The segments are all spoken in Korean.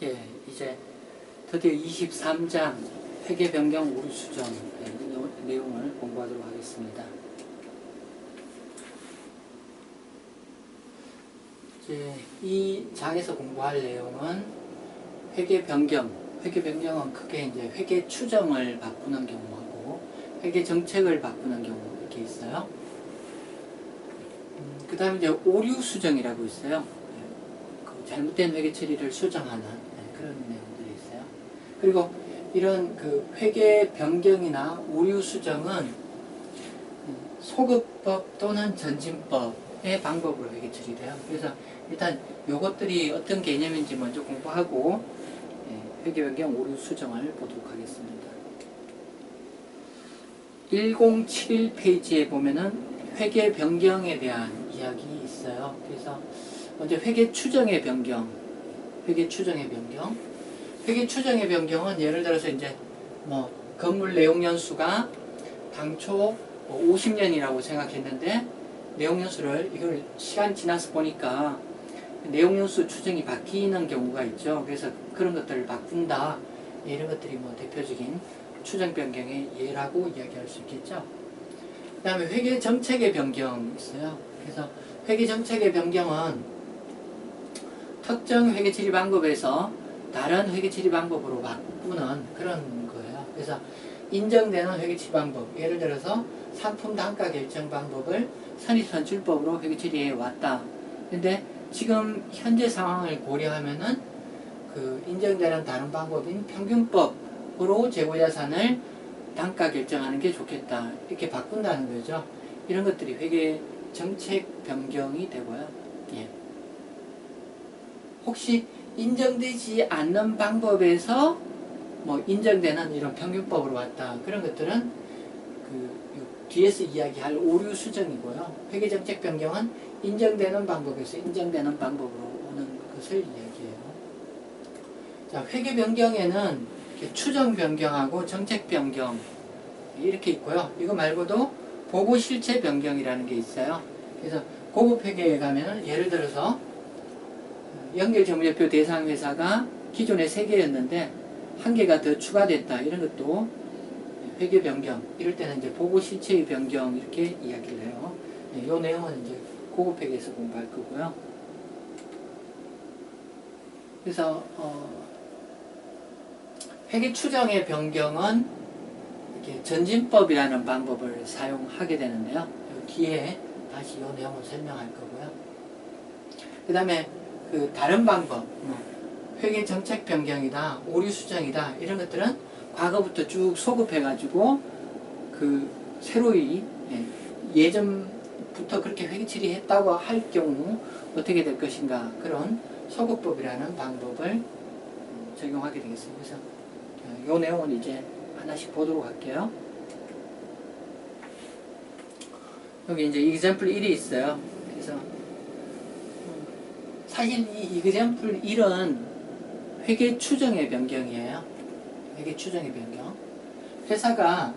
예, 이제 드디어 23장 회계 변경 오류 수정 내용을 공부하도록 하겠습니다. 이제 이 장에서 공부할 내용은 회계 변경은 크게 이제 회계 추정을 바꾸는 경우하고 회계 정책을 바꾸는 경우 이렇게 있어요. 그 다음에 이제 오류 수정이라고 있어요. 그 잘못된 회계 처리를 수정하는 그런 내용들이 있어요. 그리고 이런 그 회계 변경이나 오류 수정은 소급법 또는 전진법의 방법으로 회계 처리돼요. 그래서 일단 요것들이 어떤 개념인지 먼저 공부하고 회계 변경 오류 수정을 보도록 하겠습니다. 1071페이지에 보면은 회계 변경에 대한 이야기 있어요. 그래서 먼저 회계 추정의 변경. 회계 추정의 변경은 예를 들어서 이제 뭐 건물 내용 연수가 당초 50년이라고 생각했는데 내용 연수를 이걸 시간 지나서 보니까 내용 연수 추정이 바뀌는 경우가 있죠. 그래서 그런 것들을 바꾼다. 이런 것들이 뭐 대표적인 추정 변경의 예라고 이야기할 수 있겠죠. 그 다음에 회계 정책의 변경이 있어요. 그래서 회계 정책의 변경은 특정 회계 처리 방법에서 다른 회계 처리 방법으로 바꾸는 그런 거예요. 그래서 인정되는 회계 처리 방법, 예를 들어서 상품 단가 결정 방법을 선입선출법으로 회계 처리해 왔다. 근데 지금 현재 상황을 고려하면은 그 인정되는 다른 방법인 평균법으로 재고자산을 단가 결정하는 게 좋겠다. 이렇게 바꾼다는 거죠. 이런 것들이 회계 정책 변경이 되고요. 예. 혹시 인정되지 않는 방법에서 뭐 인정되는 이런 평균법으로 왔다. 그런 것들은 그 뒤에서 이야기할 오류 수정이고요. 회계 정책 변경은 인정되는 방법에서 인정되는 방법으로 오는 것을 이야기해요. 자, 회계 변경에는 추정 변경하고 정책 변경 이렇게 있고요. 이거 말고도 보고 실체 변경이라는 게 있어요. 그래서 고급 회계에 가면은 예를 들어서 연결 재무제표 대상 회사가 기존에 3개였는데 1개가 더 추가됐다. 이런 것도 회계 변경. 이럴 때는 이제 보고 실체의 변경 이렇게 이야기를 해요. 이 내용은 이제 고급 회계에서 공부할 거고요. 그래서 회계 추정의 변경은 이렇게 전진법이라는 방법을 사용하게 되는데요. 뒤에 다시 이 내용을 설명할 거고요. 그 다음에 그 다른 방법, 회계 정책 변경이다, 오류 수정이다 이런 것들은 과거부터 쭉 소급해가지고 그 새로이 예전부터 그렇게 회계 처리했다고 할 경우 어떻게 될 것인가 그런 소급법이라는 방법을 적용하게 되겠습니다. 그래서 이 내용은 이제 하나씩 보도록 할게요. 여기 이제 example 1이 있어요. 그래서 사실 이 example 1은 회계 추정의 변경이에요. 회계 추정의 변경. 회사가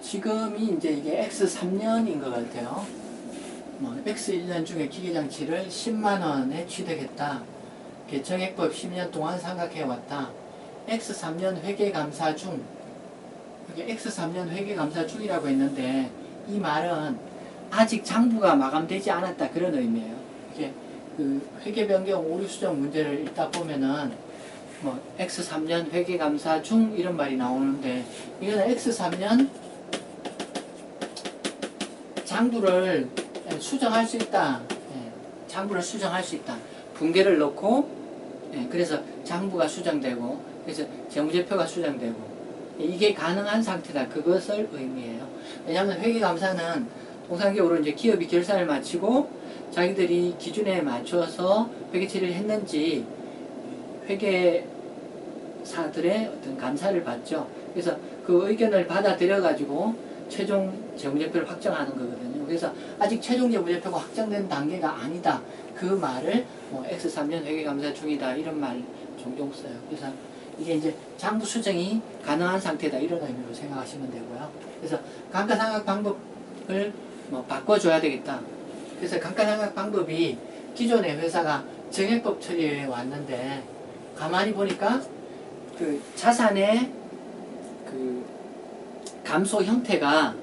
지금이 이제 이게 X3년인 것 같아요. X1년 중에 기계장치를 10만원에 취득했다. 정액법 10년 동안 상각해왔다. X3년 회계감사 중, 이게 X3년 회계감사 중이라고 했는데 이 말은 아직 장부가 마감되지 않았다 그런 의미예요. 이게 그 회계 변경 오류 수정 문제를 읽다 보면은 뭐 X3년 회계감사 중 이런 말이 나오는데 이거는 X3년 장부를 수정할 수 있다. 장부를 수정할 수 있다. 분계를 넣고 그래서 장부가 수정되고 그래서 재무제표가 수정되고 이게 가능한 상태다. 그것을 의미해요. 왜냐하면 회계감사는 통상적으로 이제 기업이 결산을 마치고 자기들이 기준에 맞춰서 회계 처리를 했는지 회계사들의 어떤 감사를 받죠. 그래서 그 의견을 받아들여 가지고 최종 재무제표를 확정하는 거거든요. 그래서 아직 최종 재무제표가 확정된 단계가 아니다. 그 말을 뭐 X3년 회계감사 중이다 이런 말 종종 써요. 그래서 이게 이제 장부 수정이 가능한 상태다 이런 의미로 생각하시면 되고요. 그래서 감가상각 방법을 뭐 바꿔줘야 되겠다. 그래서 감가상각 방법이 기존의 회사가 정액법 처리에 왔는데 가만히 보니까 그 자산의 그 감소 형태가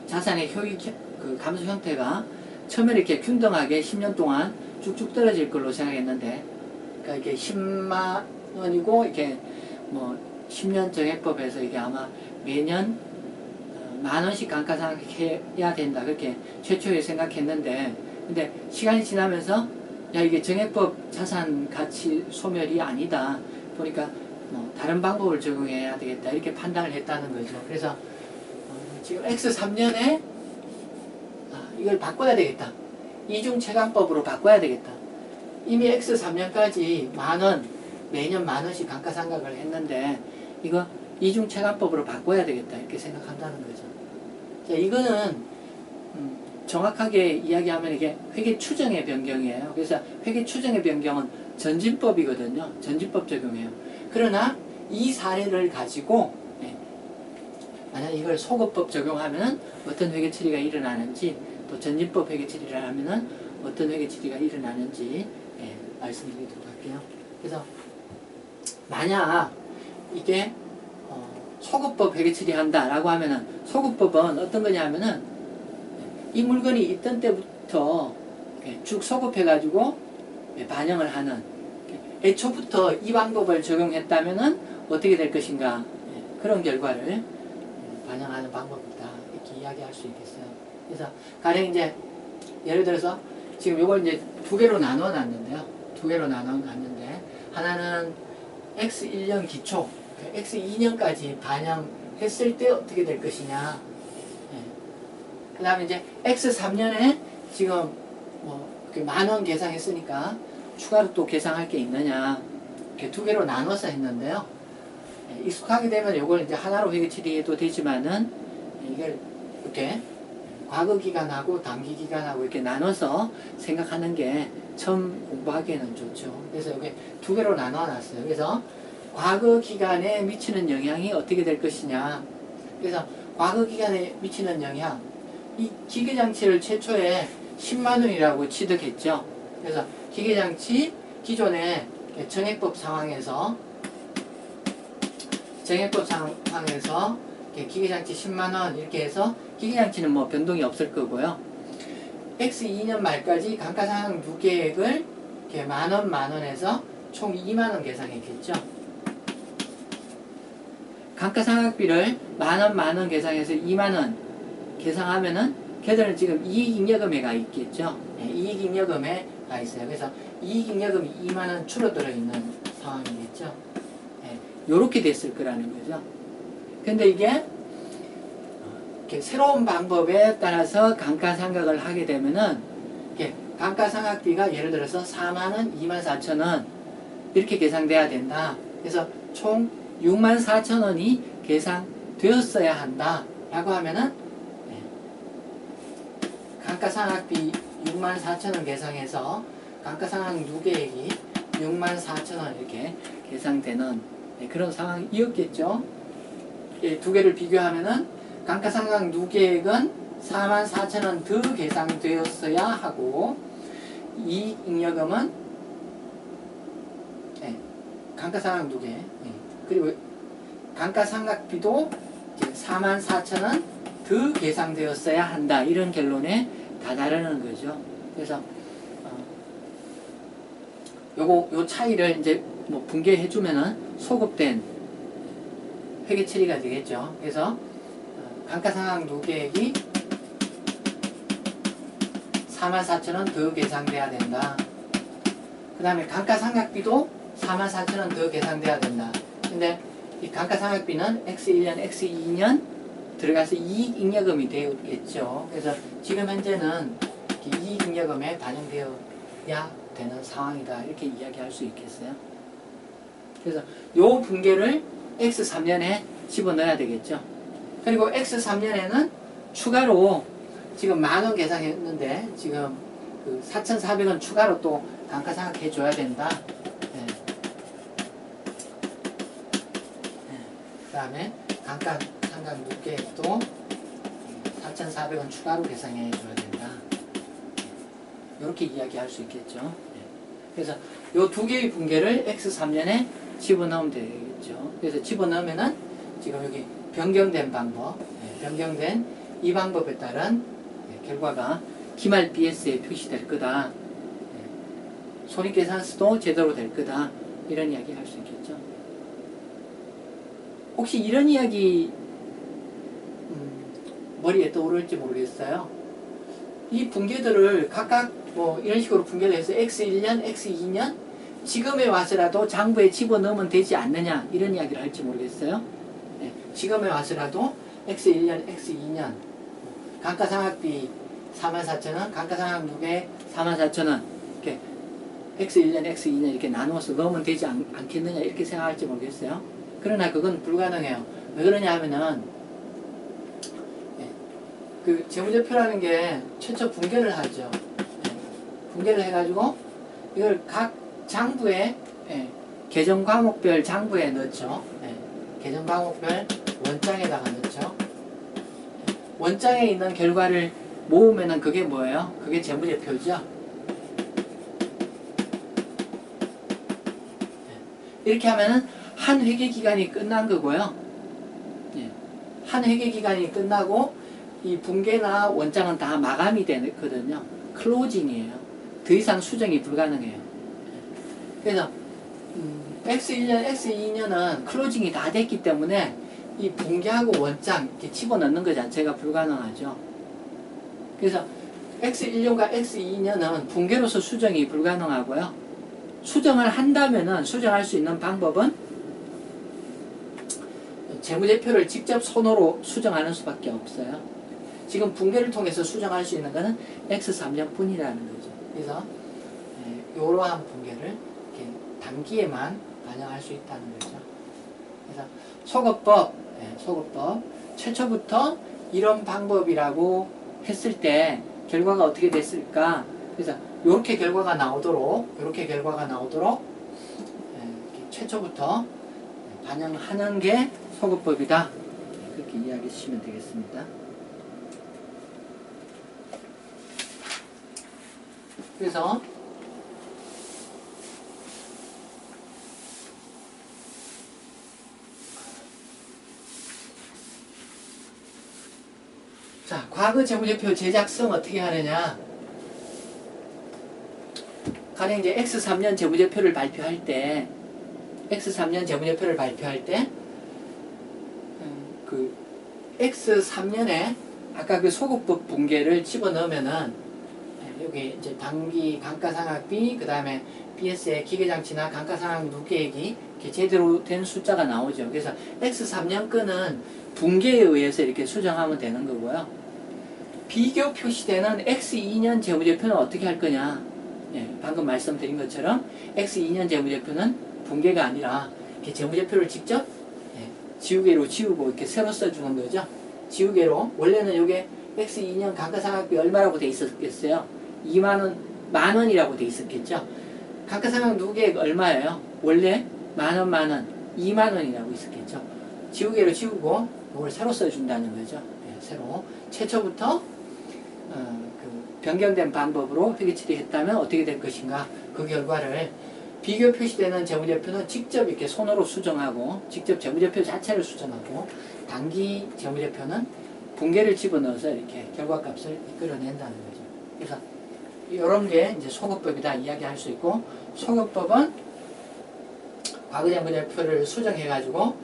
자산의 효익 그 감소 형태가 처음에 이렇게 균등하게 10년 동안 쭉쭉 떨어질 걸로 생각했는데, 그러니까 이게 10만 원이고 이게 뭐 10년 정액법에서 이게 아마 매년 만 원씩 감가상각해야 된다 그렇게 최초에 생각했는데, 근데 시간이 지나면서 야 이게 정액법 자산 가치 소멸이 아니다 보니까 뭐 다른 방법을 적용해야 되겠다 이렇게 판단을 했다는 거죠. 그래서 지금 X3년에 이걸 바꿔야 되겠다. 이중체감법으로 바꿔야 되겠다. 이미 X3년까지 만원, 매년 만원씩 감가상각을 했는데 이거 이중체감법으로 바꿔야 되겠다 이렇게 생각한다는 거죠. 자, 이거는 정확하게 이야기하면 이게 회계 추정의 변경이에요. 그래서 회계 추정의 변경은 전진법이거든요. 전진법 적용해요. 그러나 이 사례를 가지고 만약 이걸 소급법 적용하면 어떤 회계 처리가 일어나는지, 또 전진법 회계 처리를 하면은 어떤 회계 처리가 일어나는지 말씀드리도록 할게요. 그래서 만약 이게 소급법 회계 처리한다라고 하면은, 소급법은 어떤 거냐 하면은 이 물건이 있던 때부터 쭉 소급해가지고 반영을 하는, 애초부터 이 방법을 적용했다면은 어떻게 될 것인가, 그런 결과를 반영하는 방법이다 이렇게 이야기할 수 있겠어요. 그래서 가령 이제 예를 들어서 지금 이걸 이제 두 개로 나눠 놨는데요. 두 개로 나눠 놨는데 하나는 X1년 기초, X2년까지 반영했을 때 어떻게 될 것이냐. 그 다음에 이제 X3년에 지금 뭐 만원 계상했으니까 추가로 또 계상할 게 있느냐. 이렇게 두 개로 나눠서 했는데요. 익숙하게 되면 이걸 이제 하나로 회계 처리해도 되지만은 이걸 이렇게 과거 기간하고 단기 기간하고 이렇게 나눠서 생각하는 게 처음 공부하기에는 좋죠. 그래서 여기 두 개로 나눠 놨어요. 그래서 과거 기간에 미치는 영향이 어떻게 될 것이냐. 그래서 과거 기간에 미치는 영향, 이 기계장치를 최초에 10만 원이라고 취득했죠. 그래서 기계장치 기존에 정액법 상황에서 기계장치 10만원 이렇게 해서 기계장치는 뭐 변동이 없을 거고요. X2년 말까지 감가상각 누계액을 이렇게 만원에서 총 2만원 계상했겠죠. 감가상각비를 만원 계상해서 2만원 계상하면은 걔들은 지금 이익잉여금에 가 있겠죠. 이익잉여금에 가 있어요. 그래서 이익잉여금이 2만원 줄어들어 있는 상황이겠죠. 요렇게 됐을 거라는 거죠. 근데 이게 이렇게 새로운 방법에 따라서 감가상각을 하게 되면은 이렇게 감가상각비가 예를 들어서 4만원, 24,000원 이렇게 계상돼야 된다. 그래서 총 64,000원이 계상되었어야 한다 라고 하면은 감가상각비 64,000원 계상해서 감가상각 누계액이 64,000원 이렇게 계상되는 그런 상황이었겠죠. 두 개를 비교하면은 감가상각 누계액은 44,000원 더 계상되었어야 하고, 이익잉여금은 감가상각 누계, 그리고 감가상각비도 44,000원 더 계상되었어야 한다, 이런 결론에 다다르는 거죠. 그래서 요 차이를 이제 뭐 분개해주면은 소급된 회계 처리가 되겠죠. 그래서 감가상각 누계액이 44,000원 더 계상돼야 된다. 그 다음에 감가상각비도 44,000원 더 계상돼야 된다. 근데 이 감가상각비는 X1년, X2년 들어가서 이익잉여금이 되었겠죠. 그래서 지금 현재는 이익잉여금에 반영되어야 되는 상황이다, 이렇게 이야기할 수 있겠어요. 그래서 요 분계를 X3년에 집어넣어야 되겠죠. 그리고 X3년에는 추가로 지금 만원 계상했는데 지금 그 4,400원 추가로 또 감가상각 해줘야 된다. 그 다음에 감가상각 누계액도 4,400원 추가로 계상해 줘야 된다. 이렇게 이야기할 수 있겠죠. 그래서 요 두 개의 붕괴를 x3년에 집어넣으면 되겠죠. 그래서 집어넣으면은 지금 여기 변경된 방법, 변경된 이 방법에 따른 결과가 기말 BS에 표시될 거다. 손익계산서도 제대로 될 거다. 이런 이야기 할 수 있겠죠. 혹시 이런 이야기 머리에 떠오를지 모르겠어요. 이 붕괴들을 각각 뭐 이런 식으로 붕괴를 해서 x1년, x2년 지금에 와서라도 장부에 집어넣으면 되지 않느냐 이런 이야기를 할지 모르겠어요. 지금에 와서라도 x1년, x2년 감가상각비 44,000원, 감가상각무게 44,000원 이렇게 x1년, x2년 이렇게 나누어서 넣으면 되지 않겠느냐 이렇게 생각할지 모르겠어요. 그러나 그건 불가능해요. 왜 그러냐 하면은 그 재무제표라는 게 최초 붕괴를 하죠. 붕괴를 해가지고 이걸 각 장부에 계정 과목별 장부에 넣죠. 계정 과목별 원장에다가 넣죠. 원장에 있는 결과를 모으면은 그게 뭐예요? 그게 재무제표죠. 이렇게 하면은 한 회계 기간이 끝난 거고요. 한 회계 기간이 끝나고 이 붕괴나 원장은 다 마감이 되거든요. 클로징이에요. 더 이상 수정이 불가능해요. 그래서 X1년, X2년은 클로징이 다 됐기 때문에 이 붕괴하고 원장 이렇게 집어넣는 것 자체가 불가능하죠. 그래서 X1년과 X2년은 붕괴로서 수정이 불가능하고요. 수정을 한다면은 수정할 수 있는 방법은 재무제표를 직접 손으로 수정하는 수밖에 없어요. 지금 붕괴를 통해서 수정할 수 있는 것은 X3년 뿐이라는 거죠. 그래서 이러한 붕괴를 이렇게 단기에만 반영할 수 있다는 거죠. 그래서 소급법 최초부터 이런 방법이라고 했을 때 결과가 어떻게 됐을까? 그래서 이렇게 결과가 나오도록 최초부터 반영하는 게 소급법이다. 그렇게 이야기해 주시면 되겠습니다. 그래서 자, 과거 재무제표 제작성 어떻게 하느냐? 가령 이제 X3년 재무제표를 발표할 때 그 X3년에 아까 그 소급법 붕괴를 집어넣으면은 여기 이제 당기 감가상각비, 그 다음에 BS의 기계장치나 감가상각 누계액이 이렇게 제대로 된 숫자가 나오죠. 그래서 X3년 건은 붕괴에 의해서 이렇게 수정하면 되는 거고요. 비교 표시되는 X2년 재무제표는 어떻게 할 거냐? 방금 말씀드린 것처럼 X2년 재무제표는 붕괴가 아니라 이렇게 재무제표를 직접 지우개로 지우고 이렇게 새로 써주는 거죠. 지우개로 원래는 이게 X2년 감가상각비 얼마라고 돼 있었겠어요? 2만원, 만원이라고 돼 있었겠죠. 감가상각 누계액 얼마예요? 원래 만원, 2만원이라고 있었겠죠. 지우개로 지우고 이걸 새로 써준다는 거죠. 새로 최초부터 그 변경된 방법으로 회계 처리했다면 어떻게 될 것인가? 그 결과를 비교 표시되는 재무제표는 직접 이렇게 손으로 수정하고 직접 재무제표 자체를 수정하고 단기 재무제표는 붕괴를 집어넣어서 이렇게 결과값을 이끌어낸다는 거죠. 그래서 이런 게 이제 소급법이다 이야기할 수 있고, 소급법은 과거 재무제표를 수정해가지고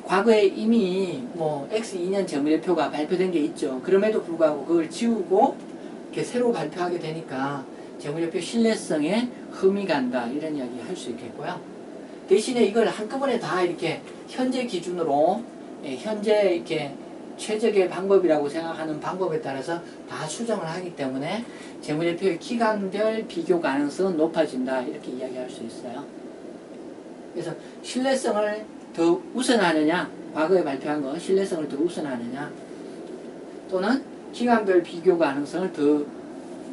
과거에 이미 뭐 X2년 재무제표가 발표된 게 있죠. 그럼에도 불구하고 그걸 지우고 이렇게 새로 발표하게 되니까 재무제표 신뢰성에 흠이 간다 이런 이야기 할 수 있겠고요. 대신에 이걸 한꺼번에 다 이렇게 현재 기준으로 현재 이렇게 최적의 방법이라고 생각하는 방법에 따라서 다 수정을 하기 때문에 재무제표의 기간별 비교 가능성은 높아진다 이렇게 이야기할 수 있어요. 그래서 신뢰성을 더 우선하느냐, 과거에 발표한 거 신뢰성을 더 우선하느냐, 또는 기간별 비교 가능성을 더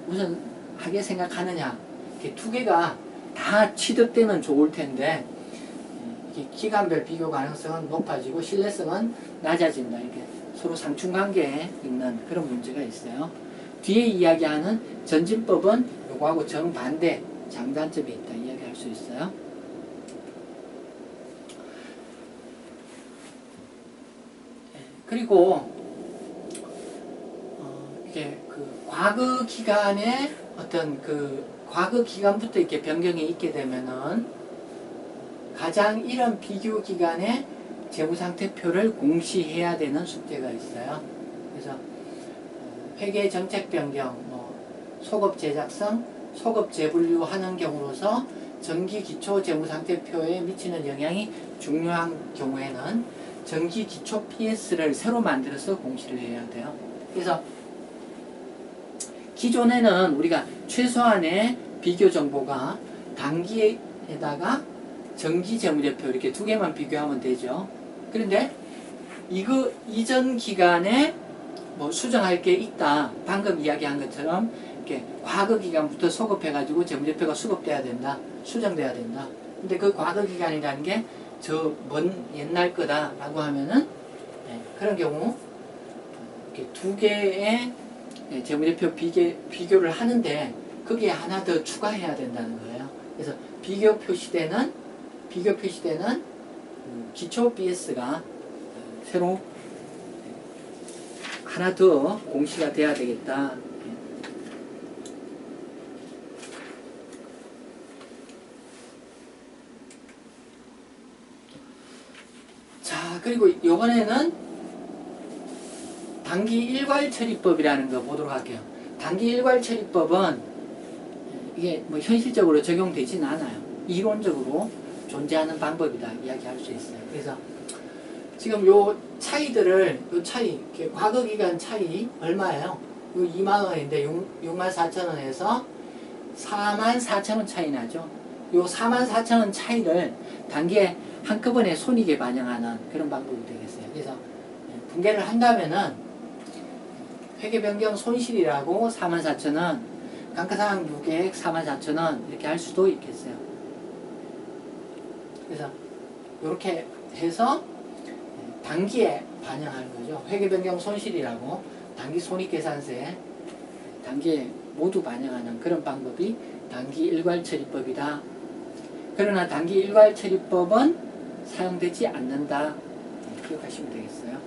우선하게 생각하느냐, 이렇게 두 개가 다 취득되면 좋을 텐데 기간별 비교 가능성은 높아지고 신뢰성은 낮아진다. 이렇게 서로 상충관계에 있는 그런 문제가 있어요. 뒤에 이야기하는 전진법은 요거하고 정반대 장단점이 있다 이야기할 수 있어요. 그리고 이게 그 과거 기간에 어떤 그 과거 기간부터 이렇게 변경이 있게 되면은 가장 이런 비교 기간에 재무상태표를 공시해야 되는 숙제가 있어요. 그래서 회계 정책 변경, 소급 제작성, 소급 재분류하는 경우로서 정기 기초 재무상태표에 미치는 영향이 중요한 경우에는 정기 기초 PS를 새로 만들어서 공시를 해야 돼요. 그래서 기존에는 우리가 최소한의 비교 정보가 단기에다가 정기 재무제표 이렇게 두 개만 비교하면 되죠. 그런데 이거 이전 기간에 뭐 수정할 게 있다. 방금 이야기한 것처럼 이렇게 과거 기간부터 소급해가지고 재무제표가 수급돼야 된다. 수정돼야 된다. 근데 그 과거 기간이라는 게 저 먼 옛날 거다라고 하면은 그런 경우 이렇게 두 개의 재무제표 비교를 하는데 거기에 하나 더 추가해야 된다는 거예요. 그래서 비교 표시되는 기초 BS가 새로 하나 더 공시가 돼야 되겠다. 자, 그리고 이번에는 단기 일괄 처리법이라는 거 보도록 할게요. 단기 일괄 처리법은 이게 뭐 현실적으로 적용되진 않아요. 이론적으로 존재하는 방법이다 이야기할 수 있어요. 그래서 지금 요 차이들을 과거 기간 차이 얼마예요? 요 2만 원인데 6만 4천 원에서 4만 4천 원 차이 나죠. 요 4만 4천 원 차이를 단기에 한꺼번에 손익에 반영하는 그런 방법이 되겠어요. 그래서 분개를 한다면은 회계변경 손실이라고 4만 4천 원, 감가상각 유계액 4만 4천 원 이렇게 할 수도 있겠어요. 그래서 이렇게 해서 단기에 반영하는 거죠. 회계변경 손실이라고 단기 손익계산서에 단기에 모두 반영하는 그런 방법이 단기 일괄처리법이다. 그러나 단기 일괄처리법은 사용되지 않는다. 기억하시면 되겠어요.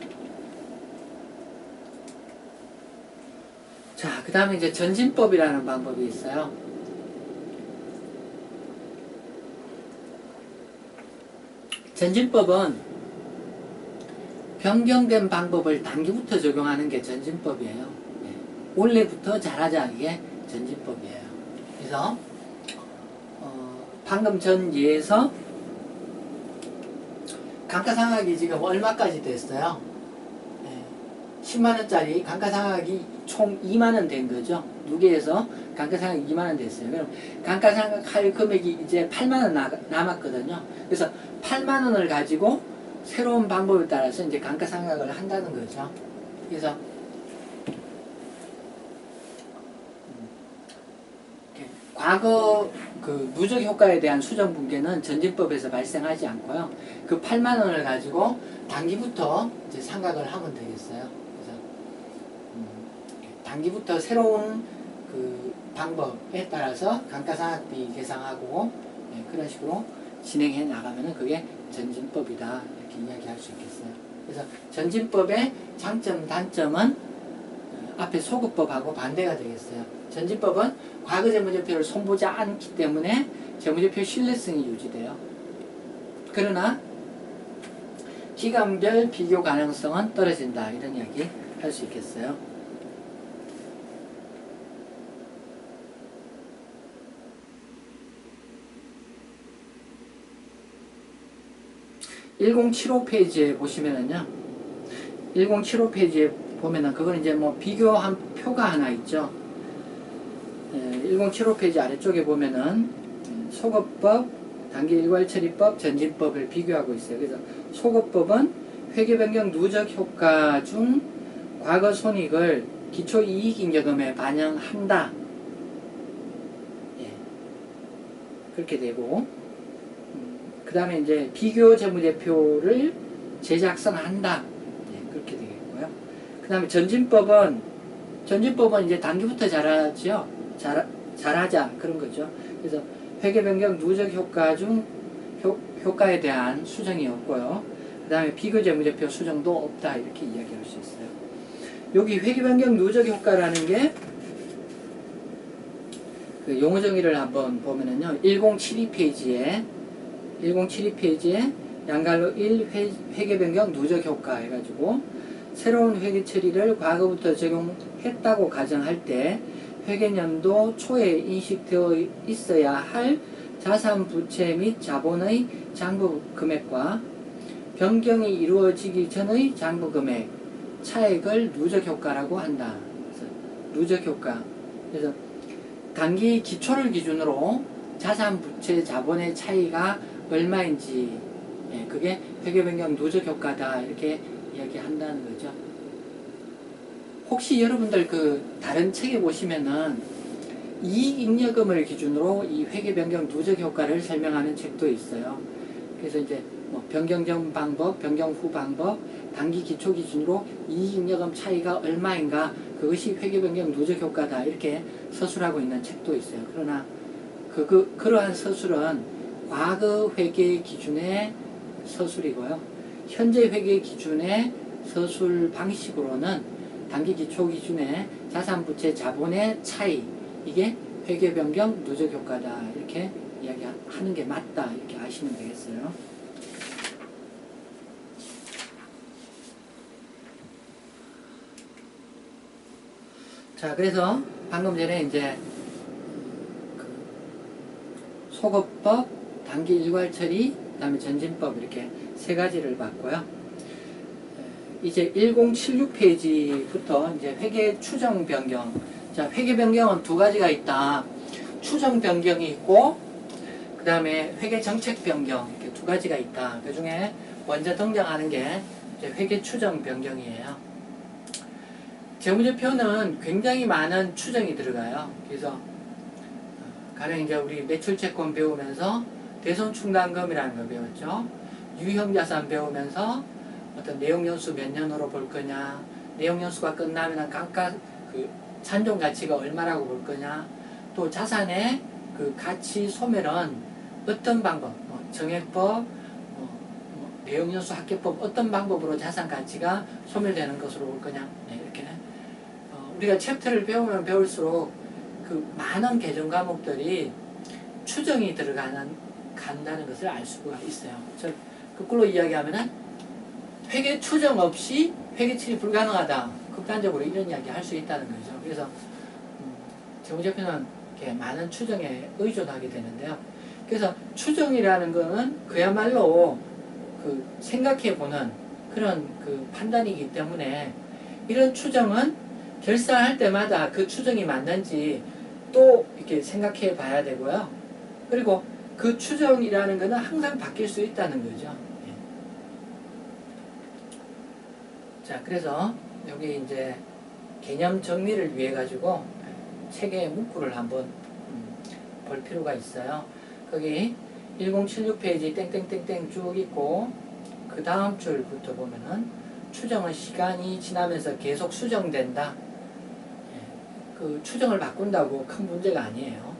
자, 그 다음에 이제 전진법이라는 방법이 있어요. 전진법은 변경된 방법을 단기부터 적용하는 게 전진법이에요. 원래부터 잘하자 이게 전진법이에요. 그래서 방금 전 예에서 감가상각이 지금 얼마까지 됐어요? 10만원짜리 감가상각이 총 2만원 된 거죠. 누계에서 감가상각이 2만원 됐어요. 그럼 감가상각 할 금액이 이제 8만원 남았거든요. 그래서 8만원을 가지고 새로운 방법에 따라서 이제 감가상각을 한다는 거죠. 그래서 과거 그 누적 효과에 대한 수정 붕괴는 전진법에서 발생하지 않고요. 그 8만 원을 가지고 단기부터 이제 상각을 하면 되겠어요. 그래서 단기부터 새로운 그 방법에 따라서 감가상각비 계상하고 그런 식으로 진행해 나가면은 그게 전진법이다 이렇게 이야기할 수 있겠어요. 그래서 전진법의 장점 단점은 앞에 소급법하고 반대가 되겠어요. 전진법은 과거 재무제표를 손보지 않기 때문에 재무제표 신뢰성이 유지돼요. 그러나 기간별 비교 가능성은 떨어진다 이런 이야기 할 수 있겠어요. (1075페이지에) 보시면은요, 1075페이지에 보면은 그건 이제 뭐 비교한 표가 하나 있죠. 1075페이지 아래쪽에 보면은 소급법, 단기 일괄처리법, 전진법을 비교하고 있어요. 그래서 소급법은 회계변경 누적 효과 중 과거 손익을 기초이익잉여금에 반영한다. 그렇게 되고, 그 다음에 이제 비교 재무제표를 제작성한다. 그렇게 되겠고요. 그 다음에 전진법은 이제 단기부터 잘하죠. 잘하자 그런 거죠. 그래서 회계 변경 누적 효과 중 효과에 대한 수정이 없고요. 그 다음에 비교재무제표 수정도 없다 이렇게 이야기할 수 있어요. 여기 회계 변경 누적 효과라는 게 그 용어 정의를 한번 보면은요. 1072페이지에 양갈로 1 회계 변경 누적 효과 해가지고 새로운 회계 처리를 과거부터 적용했다고 가정할 때 회계년도 초에 인식되어 있어야 할 자산 부채 및 자본의 장부 금액과 변경이 이루어지기 전의 장부 금액 차액을 누적 효과라고 한다. 그래서 누적 효과. 그래서 단기 기초를 기준으로 자산 부채 자본의 차이가 얼마인지 그게 회계 변경 누적 효과다 이렇게 이야기한다는 거죠. 혹시 여러분들 그 다른 책에 보시면은 이익잉여금을 기준으로 이 회계 변경 누적 효과를 설명하는 책도 있어요. 그래서 이제 뭐 변경 전 방법, 변경 후 방법, 단기 기초 기준으로 이익잉여금 차이가 얼마인가 그것이 회계 변경 누적 효과다 이렇게 서술하고 있는 책도 있어요. 그러나 그러한 서술은 과거 회계 기준의 서술이고요. 현재 회계 기준의 서술 방식으로는 단기 기초 기준의 자산 부채 자본의 차이 이게 회계 변경 누적 효과다 이렇게 이야기하는 게 맞다 이렇게 아시면 되겠어요. 자, 그래서 방금 전에 이제 소급법, 단기 일괄 처리, 그다음에 전진법 이렇게 세 가지를 봤고요. 이제 1076페이지부터 이제 회계 추정 변경. 자, 회계 변경은 두 가지가 있다. 추정 변경이 있고, 그 다음에 회계 정책 변경 이렇게 두 가지가 있다. 그 중에 먼저 등장하는 게 이제 회계 추정 변경이에요. 재무제표는 굉장히 많은 추정이 들어가요. 그래서 가령 이제 우리 매출채권 배우면서 대손충당금이라는 거 배웠죠. 유형자산 배우면서 어떤 내용연수 몇 년으로 볼 거냐, 내용연수가 끝나면 그 잔존 가치가 얼마라고 볼 거냐, 또 자산의 그 가치 소멸은 어떤 방법, 정액법, 내용연수 합계법 어떤 방법으로 자산 가치가 소멸되는 것으로 볼 거냐, 이렇게 우리가 챕터를 배우면 배울수록 그 많은 개정 과목들이 추정이 간다는 것을 알 수가 있어요. 거꾸로 이야기하면은 회계 추정 없이 회계 처리 불가능하다. 극단적으로 이런 이야기 할 수 있다는 거죠. 그래서 재무제표는 이렇게 많은 추정에 의존하게 되는데요. 그래서 추정이라는 거는 그야말로 그 생각해보는 그런 그 판단이기 때문에 이런 추정은 결산할 때마다 그 추정이 맞는지 또 이렇게 생각해 봐야 되고요. 그리고 그 추정이라는 것은 항상 바뀔 수 있다는 거죠. 자, 그래서 여기 이제 개념 정리를 위해 가지고 책의 문구를 한번 볼 필요가 있어요. 거기 1076페이지 땡땡땡땡 쭉 있고 그 다음 줄부터 보면은 추정은 시간이 지나면서 계속 수정된다. 그 추정을 바꾼다고 큰 문제가 아니에요.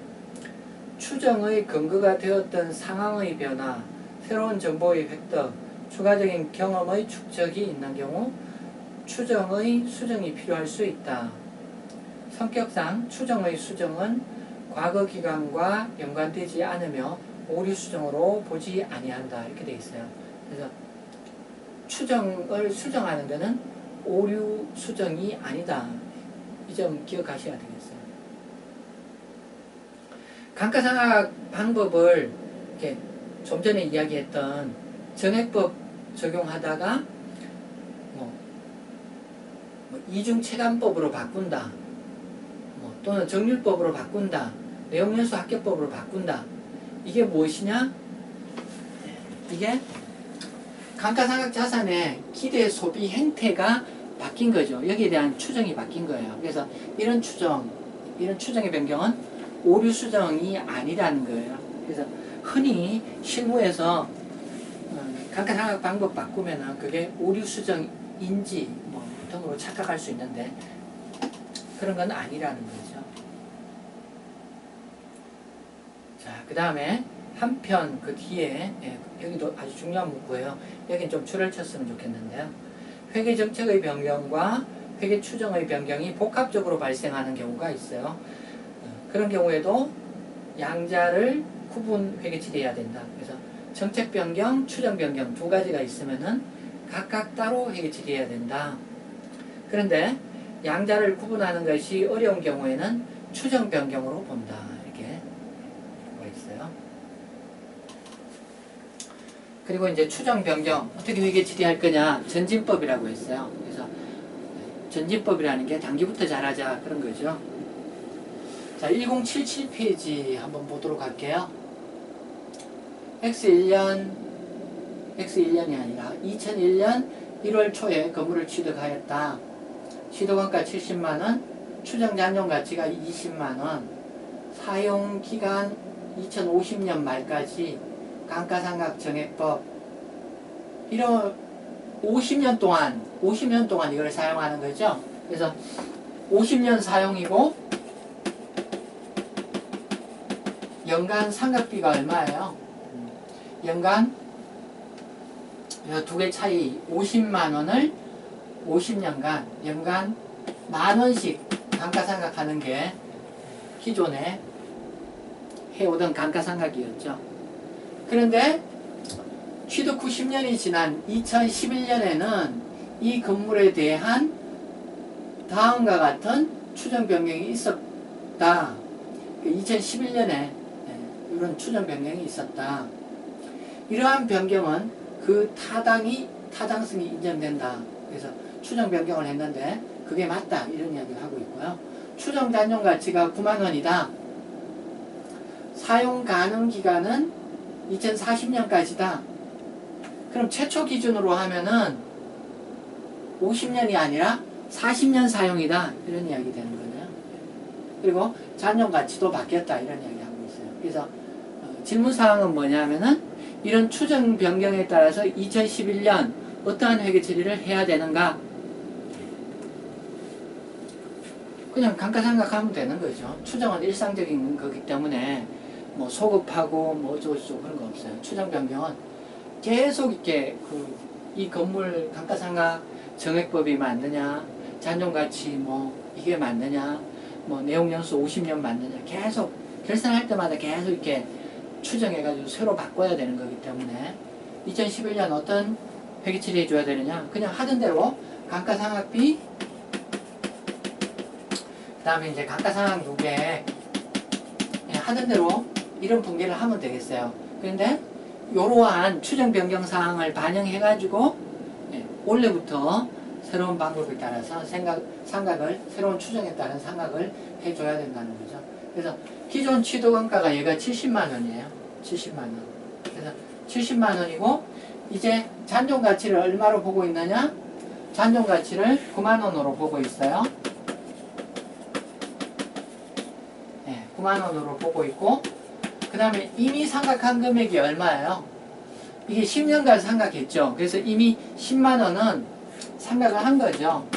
추정의 근거가 되었던 상황의 변화, 새로운 정보의 획득, 추가적인 경험의 축적이 있는 경우 추정의 수정이 필요할 수 있다. 성격상 추정의 수정은 과거 기간과 연관되지 않으며 오류 수정으로 보지 아니한다. 이렇게 되어 있어요. 그래서 추정을 수정하는 것은 오류 수정이 아니다. 이 점 기억하셔야 되겠어요. 감가상각 방법을 이렇게 좀 전에 이야기했던 정액법 적용하다가 이중체감법으로 바꾼다. 또는 정률법으로 바꾼다. 내용연수 합계법으로 바꾼다. 이게 무엇이냐? 이게 감가상각 자산의 기대 소비 행태가 바뀐 거죠. 여기에 대한 추정이 바뀐 거예요. 그래서 이런 추정의 변경은 오류 수정이 아니라는 거예요. 그래서 흔히 실무에서 감가상각 방법 바꾸면은 그게 오류 수정인지 등으로 착각할 수 있는데 그런 건 아니라는 거죠. 자, 그 다음에 한편 그 뒤에 여기도 아주 중요한 문구예요. 여긴 좀 줄을 쳤으면 좋겠는데요. 회계 정책의 변경과 회계 추정의 변경이 복합적으로 발생하는 경우가 있어요. 그런 경우에도 양자를 구분 회계처리해야 된다. 그래서 정책 변경, 추정 변경 두 가지가 있으면은 각각 따로 회계처리해야 된다. 그런데 양자를 구분하는 것이 어려운 경우에는 추정 변경으로 본다. 이렇게 있어요. 그리고 이제 추정 변경 어떻게 회계 처리할 거냐 전진법이라고 했어요. 그래서 전진법이라는 게 단기부터 잘하자 그런 거죠. 자, 1077페이지 한번 보도록 할게요. X1년이 아니라 2001년 1월 초에 건물을 취득하였다. 시도원가 70만원, 추정 잔존 가치가 20만원, 사용기간 2050년 말까지 감가상각 정액법 이런 50년 동안 이걸 사용하는 거죠. 그래서 50년 사용이고 연간 상각비가 얼마예요? 연간 두 개 차이 50만원을 50년간 연간 만원씩 감가상각하는 게 기존에 해오던 감가상각이었죠. 그런데 취득 후 10년이 지난 2011년에는 이 건물에 대한 다음과 같은 추정 변경이 있었다. 2011년에 이런 추정 변경이 있었다. 이러한 변경은 그 타당성이 인정된다. 그래서 추정 변경을 했는데 그게 맞다. 이런 이야기를 하고 있고요. 추정 잔존 가치가 9만원이다. 사용 가능 기간은 2040년까지다. 그럼 최초 기준으로 하면은 50년이 아니라 40년 사용이다. 이런 이야기 되는 거네요. 그리고 잔존 가치도 바뀌었다. 이런 이야기 하고 있어요. 그래서 질문사항은 뭐냐면은 이런 추정 변경에 따라서 2011년 어떠한 회계 처리를 해야 되는가? 그냥 감가상각하면 되는 거죠. 추정은 일상적인 거기 때문에 뭐 소급하고 뭐 어쩌고저쩌고 그런 거 없어요. 추정 변경은 계속 이렇게 이 건물 감가상각 정액법이 맞느냐, 잔존가치 뭐 이게 맞느냐, 뭐 내용연수 50년 맞느냐 계속 결산할 때마다 계속 이렇게 추정해가지고 새로 바꿔야 되는 거기 때문에 2011년 어떤 회계 처리해 줘야 되느냐? 그냥 하던 대로 감가상각비 그 다음에 이제 감가상각 누계 하던 대로 이런 분계를 하면 되겠어요. 그런데 이러한 추정 변경 사항을 반영해가지고 원래부터 새로운 방법에 따라서 상각을 새로운 추정에 따른 상각을 해줘야 된다는 거죠. 그래서 기존 취득원가가 얘가 70만 원이에요. 70만 원. 그래서 70만 원이고 이제 잔존 가치를 얼마로 보고 있느냐? 잔존 가치를 9만 원으로 보고 있어요. 9만 원으로 보고 있고 그 다음에 이미 상각한 금액이 얼마예요? 이게 10년간 상각했죠. 그래서 이미 10만 원은 상각을 한 거죠.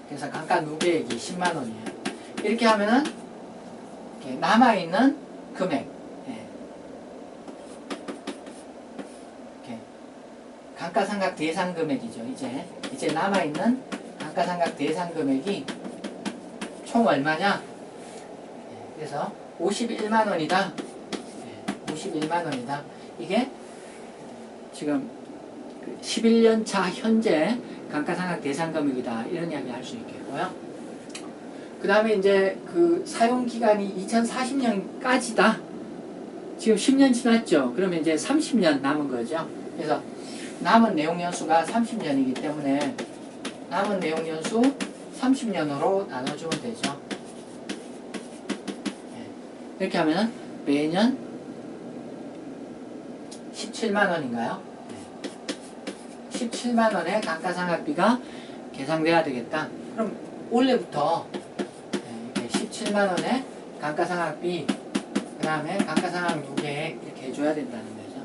그래서 감가 누계액이 10만 원이에요. 이렇게 하면은 이렇게 남아있는 금액 이렇게 감가상각 대상 금액이죠. 이제 남아있는 감가상각 대상 금액이 총 얼마냐? 그래서 51만 원이다. 51만 원이다. 이게 지금 11년 차 현재 감가상각 대상 금액이다. 이런 이야기 할 수 있겠고요. 그 다음에 이제 그 사용기간이 2040년까지다. 지금 10년 지났죠. 그러면 이제 30년 남은 거죠. 그래서 남은 내용연수가 30년이기 때문에 남은 내용연수 30년으로 나눠주면 되죠. 이렇게 하면 매년 17만 원인가요? 17만 원의 감가상각비가 계상돼야 되겠다. 그럼 원래부터 17만 원의 감가상각비 그 다음에 감가상각 누계액 이렇게 해줘야 된다는 거죠.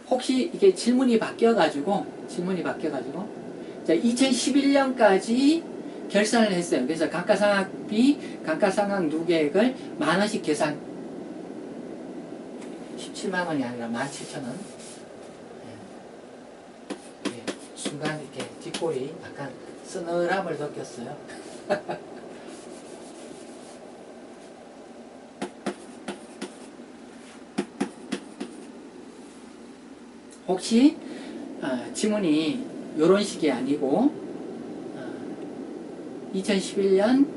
혹시 이게 질문이 바뀌어가지고 자, 2011년까지 결산을 했어요. 그래서 감가상각비, 감가상각 누계액을 10,000원씩 계산. 17만 원이 아니라 17,000원. 예. 순간 이렇게 뒷골이 약간 서늘함을 느꼈어요. 혹시 지문이 이런 식이 아니고 2011년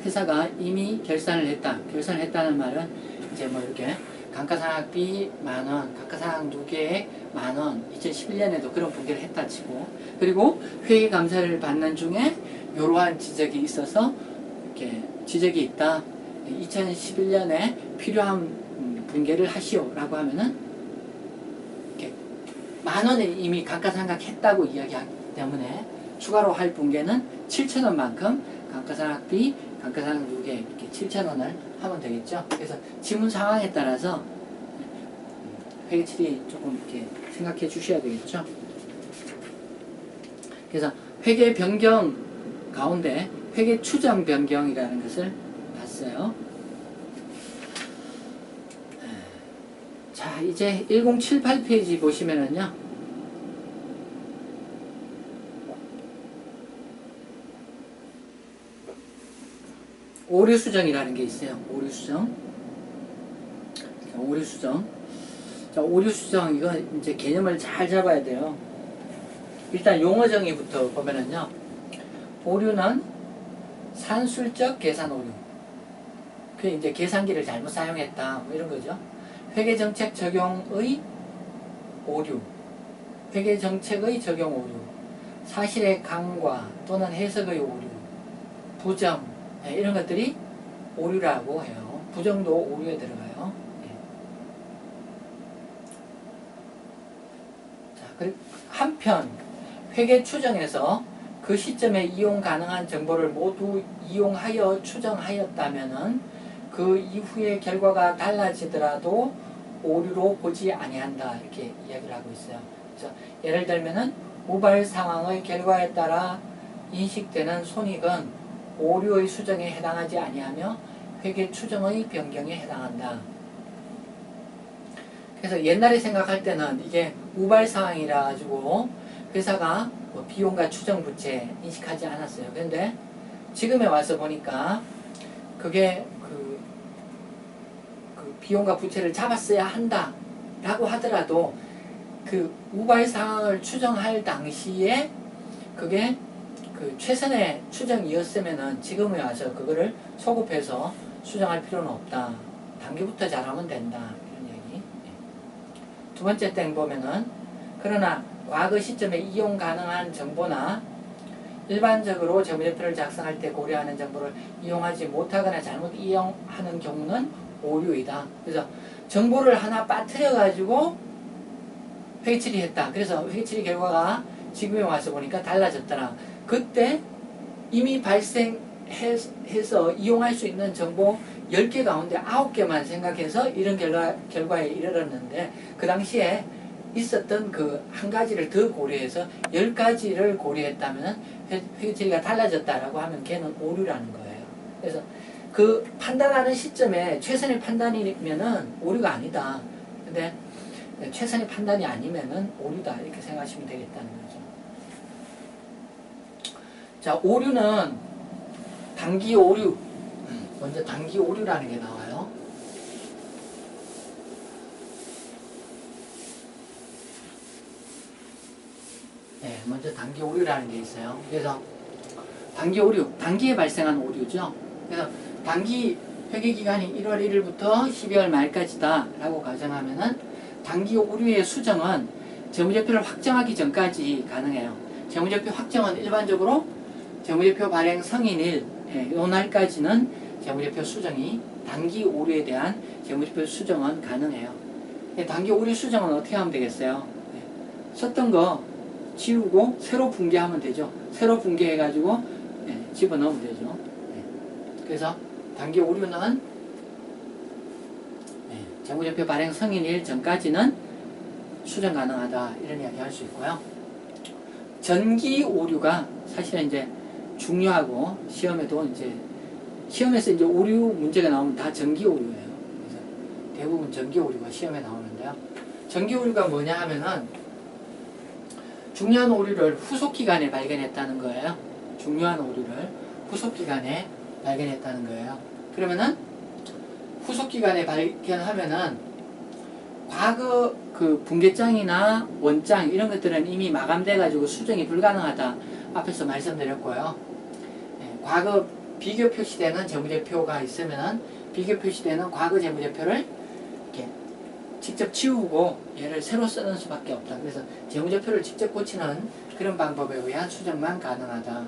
회사가 이미 결산을 했다. 결산을 했다는 말은 이제 뭐 이렇게 감가상각비 10,000원, 감가상각 누계액 10,000원, 2011년에도 그런 분기를 했다 치고, 그리고 회계감사를 받는 중에 이러한 지적이 있어서 이렇게 지적이 있다. 2011년에 필요한 분계를 하시오라고 하면은 이렇게 10,000원에 이미 감가상각 했다고 이야기하기 때문에 추가로 할 분계는 7,000원만큼 감가상각비, 감가상각 누계액 이렇게 7,000원을 하면 되겠죠. 그래서 지문 상황에 따라서 회계처리 조금 이렇게 생각해 주셔야 되겠죠. 그래서 회계 변경 가운데 회계 추정 변경이라는 것을 봤어요. 자, 이제 1078페이지 보시면은요. 오류수정이라는 게 있어요. 오류수정. 오류수정. 자, 오류수정, 이거 이제 개념을 잘 잡아야 돼요. 일단 용어 정의부터 보면은요. 오류는 산술적 계산 오류. 그 이제 계산기를 잘못 사용했다. 뭐 이런 거죠. 회계정책 적용의 오류. 회계정책의 적용 오류. 사실의 간과 또는 해석의 오류. 부정. 이런 것들이 오류라고 해요. 부정도 오류에 들어가요. 자, 그리고 한편 회계 추정에서 그 시점에 이용 가능한 정보를 모두 이용하여 추정하였다면은 그 이후의 결과가 달라지더라도 오류로 보지 아니한다. 이렇게 이야기를 하고 있어요. 그래서 예를 들면은 우발 상황의 결과에 따라 인식되는 손익은 오류의 수정에 해당하지 아니하며 회계 추정의 변경에 해당한다. 그래서 옛날에 생각할 때는 이게 우발 상황이라 가지고 회사가 뭐 비용과 추정 부채 인식하지 않았어요. 그런데 지금에 와서 보니까 그게 그 비용과 부채를 잡았어야 한다 라고 하더라도 그 우발 상황을 추정할 당시에 그게 그 최선의 추정이었으면은 지금에 와서 그거를 소급해서 수정할 필요는 없다. 단기부터 잘하면 된다. 이런 얘기. 두 번째 땡 보면은 그러나 과거 시점에 이용 가능한 정보나 일반적으로 재무제표를 작성할 때 고려하는 정보를 이용하지 못하거나 잘못 이용하는 경우는 오류이다. 그래서 정보를 하나 빠뜨려 가지고 회계처리했다. 그래서 회계처리 결과가 지금에 와서 보니까 달라졌더라. 그때 이미 발생해서 이용할 수 있는 정보 10개 가운데 9개만 생각해서 이런 결과에 이르렀는데 그 당시에 있었던 그 한 가지를 더 고려해서 10가지를 고려했다면 회계처리가 달라졌다라고 하면 걔는 오류라는 거예요. 그래서 그 판단하는 시점에 최선의 판단이면은 오류가 아니다. 근데 최선의 판단이 아니면은 오류다. 이렇게 생각하시면 되겠다는 거죠. 자, 오류는 단기 오류. 먼저 단기 오류라는 게 나와요. 네, 먼저 단기 오류라는 게 있어요. 그래서 단기 오류, 단기에 발생한 오류죠. 그래서 단기 회계기간이 1월 1일부터 12월 말까지다 라고 가정하면은 단기 오류의 수정은 재무제표를 확정하기 전까지 가능해요. 재무제표 확정은 일반적으로 재무제표 발행 성인일, 요 날까지는 재무제표 수정이, 단기 오류에 대한 재무제표 수정은 가능해요. 단기 오류 수정은 어떻게 하면 되겠어요? 썼던 거 지우고 새로 분계하면 되죠. 새로 분계해가지고 집어넣으면 되죠. 그래서 단기 오류는 재무제표 발행 성인일 전까지는 수정 가능하다. 이런 이야기 할 수 있고요. 전기 오류가 사실은 이제 중요하고 시험에서 이제 오류 문제가 나오면 다 전기 오류예요. 그래서 대부분 전기 오류가 시험에 나오는데요. 전기 오류가 뭐냐 하면은 중요한 오류를 후속 기간에 발견했다는 거예요. 중요한 오류를 후속 기간에 발견했다는 거예요. 그러면은 후속 기간에 발견하면은 과거 그 분계장이나 원장 이런 것들은 이미 마감돼 가지고 수정이 불가능하다 앞에서 말씀드렸고요. 과거 비교 표시되는 재무제표가 있으면은 비교 표시되는 과거 재무제표를 이렇게 직접 지우고 얘를 새로 쓰는 수밖에 없다. 그래서 재무제표를 직접 고치는 그런 방법에 의한 수정만 가능하다.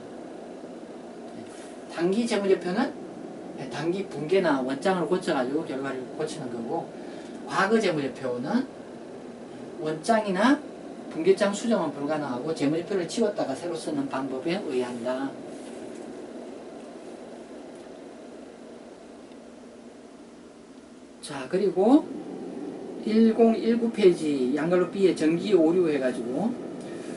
단기 재무제표는 단기 분계나 원장을 고쳐가지고 결과를 고치는 거고, 과거 재무제표는 원장이나 분계장 수정은 불가능하고 재무제표를 지웠다가 새로 쓰는 방법에 의한다. 자, 그리고 1019페이지 양갈로 B에 전기 오류 해가지고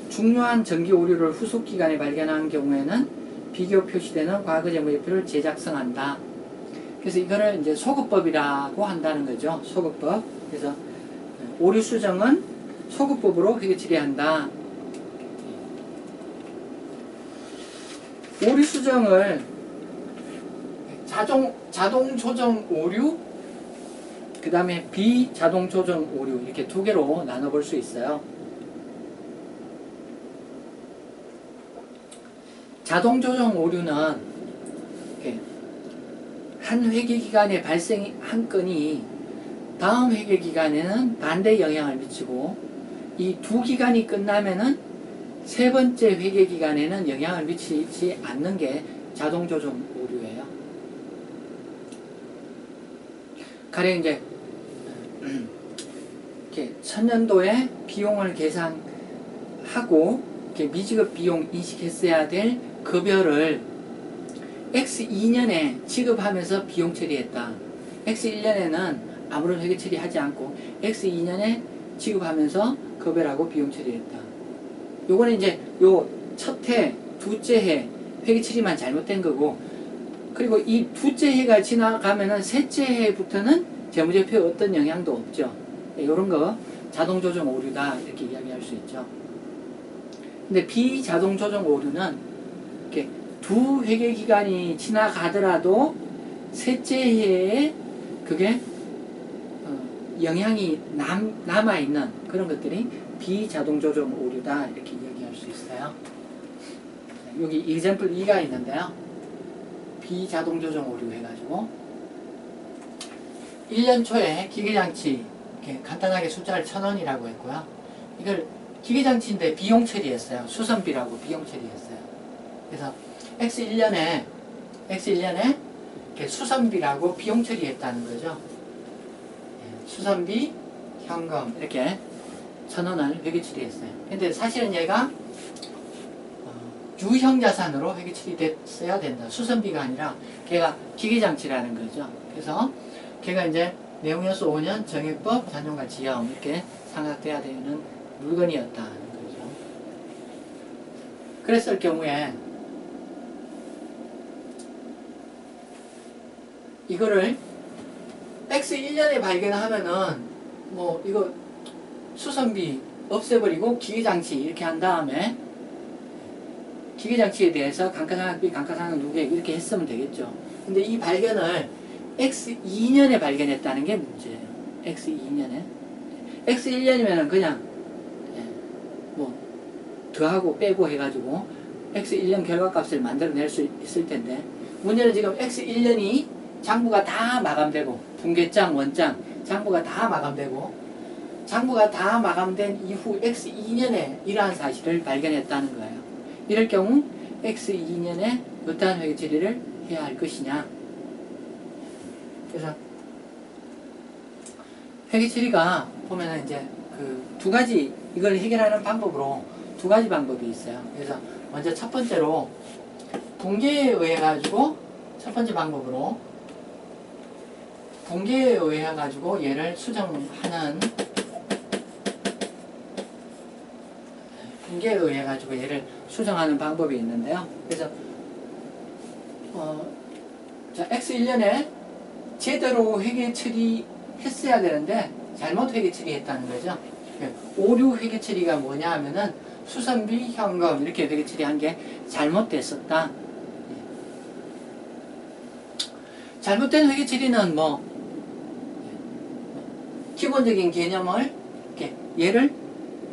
중요한 전기 오류를 후속 기간에 발견한 경우에는 비교 표시되는 과거 재무제표를 재작성한다. 그래서 이거를 이제 소급법이라고 한다는 거죠. 소급법. 그래서 오류 수정은 소급법으로 회계 처리한다. 오류 수정을 자동 조정 오류, 그 다음에 비자동 조정 오류, 이렇게 두 개로 나눠볼 수 있어요. 자동 조정 오류는 한 회계기간에 발생한 건이 다음 회계기간에는 반대 영향을 미치고, 이 두 기간이 끝나면은 세 번째 회계기간에는 영향을 미치지 않는 게 자동 조정 오류예요. 가령 이제 이렇게 천년도에 비용을 계산하고 이렇게 미지급 비용 인식했어야 될 급여를 X2년에 지급하면서 비용 처리했다. X1년에는 아무런 회계 처리하지 않고 X2년에 지급하면서 급여라고 비용 처리했다. 요거는 이제 요 첫 해, 둘째 해 회계 처리만 잘못된 거고, 그리고 이 둘째 해가 지나가면은 셋째 해부터는 재무제표에 어떤 영향도 없죠. 요런 거 자동 조정 오류다 이렇게 이야기할 수 있죠. 근데 비자동 조정 오류는 이렇게 두 회계 기간이 지나가더라도 셋째 해에 그게 영향이 남아있는 그런 것들이 비자동 조정 오류다 이렇게 이야기할 수 있어요. 여기 example 2가 있는데요. 비자동 조정 오류 해가지고 1년 초에 기계장치 이렇게 간단하게 숫자를 1,000원이라고 했고요. 이걸 기계장치인데 비용 처리했어요. 수선비라고 비용 처리했어요. 그래서 X1년에 이렇게 수선비라고 비용 처리했다는 거죠. 수선비, 현금 이렇게 1,000원을 회계 처리했어요. 근데 사실은 얘가 유형자산으로 회계 처리됐어야 된다. 수선비가 아니라 걔가 기계장치라는 거죠. 그래서 걔가 이제 내용연수 5년 정액법 잔존가치형 이렇게 상각돼야 되는 물건이었다는 거죠. 그랬을 경우에 이거를 X1년에 발견하면은 뭐 이거 수선비 없애버리고 기계장치 이렇게 한 다음에 기계장치에 대해서 감가상각비, 감가상각 누계액 이렇게 했으면 되겠죠. 근데 이 발견을 X2년에 발견했다는 게 문제예요. X2년에. X1년이면은 그냥 뭐 더하고 빼고 해가지고 X1년 결과값을 만들어낼 수 있을 텐데, 문제는 지금 X1년이 장부가 다 마감되고 분계장, 원장 장부가 다 마감되고 장부가 다 마감된 이후 X2년에 이러한 사실을 발견했다는 거예요. 이럴 경우 X2년에 어떠한 회계 처리를 해야 할 것이냐. 그래서 회계 처리가 보면은 이제 그 두 가지, 이걸 해결하는 방법으로 두 가지 방법이 있어요. 그래서 먼저 첫 번째로 분계에 의해 가지고 첫 번째 방법으로 분계에 의해 가지고 얘를 수정하는 붕괴에 의해 가지고 얘를 수정하는 방법이 있는데요. 그래서 자, X1년에 제대로 회계 처리했어야 되는데 잘못 회계 처리했다는 거죠. 오류 회계 처리가 뭐냐 하면은 수선비, 현금 이렇게 회계 처리한 게 잘못됐었다. 잘못된 회계 처리는 뭐 기본적인 개념을 이렇게 얘를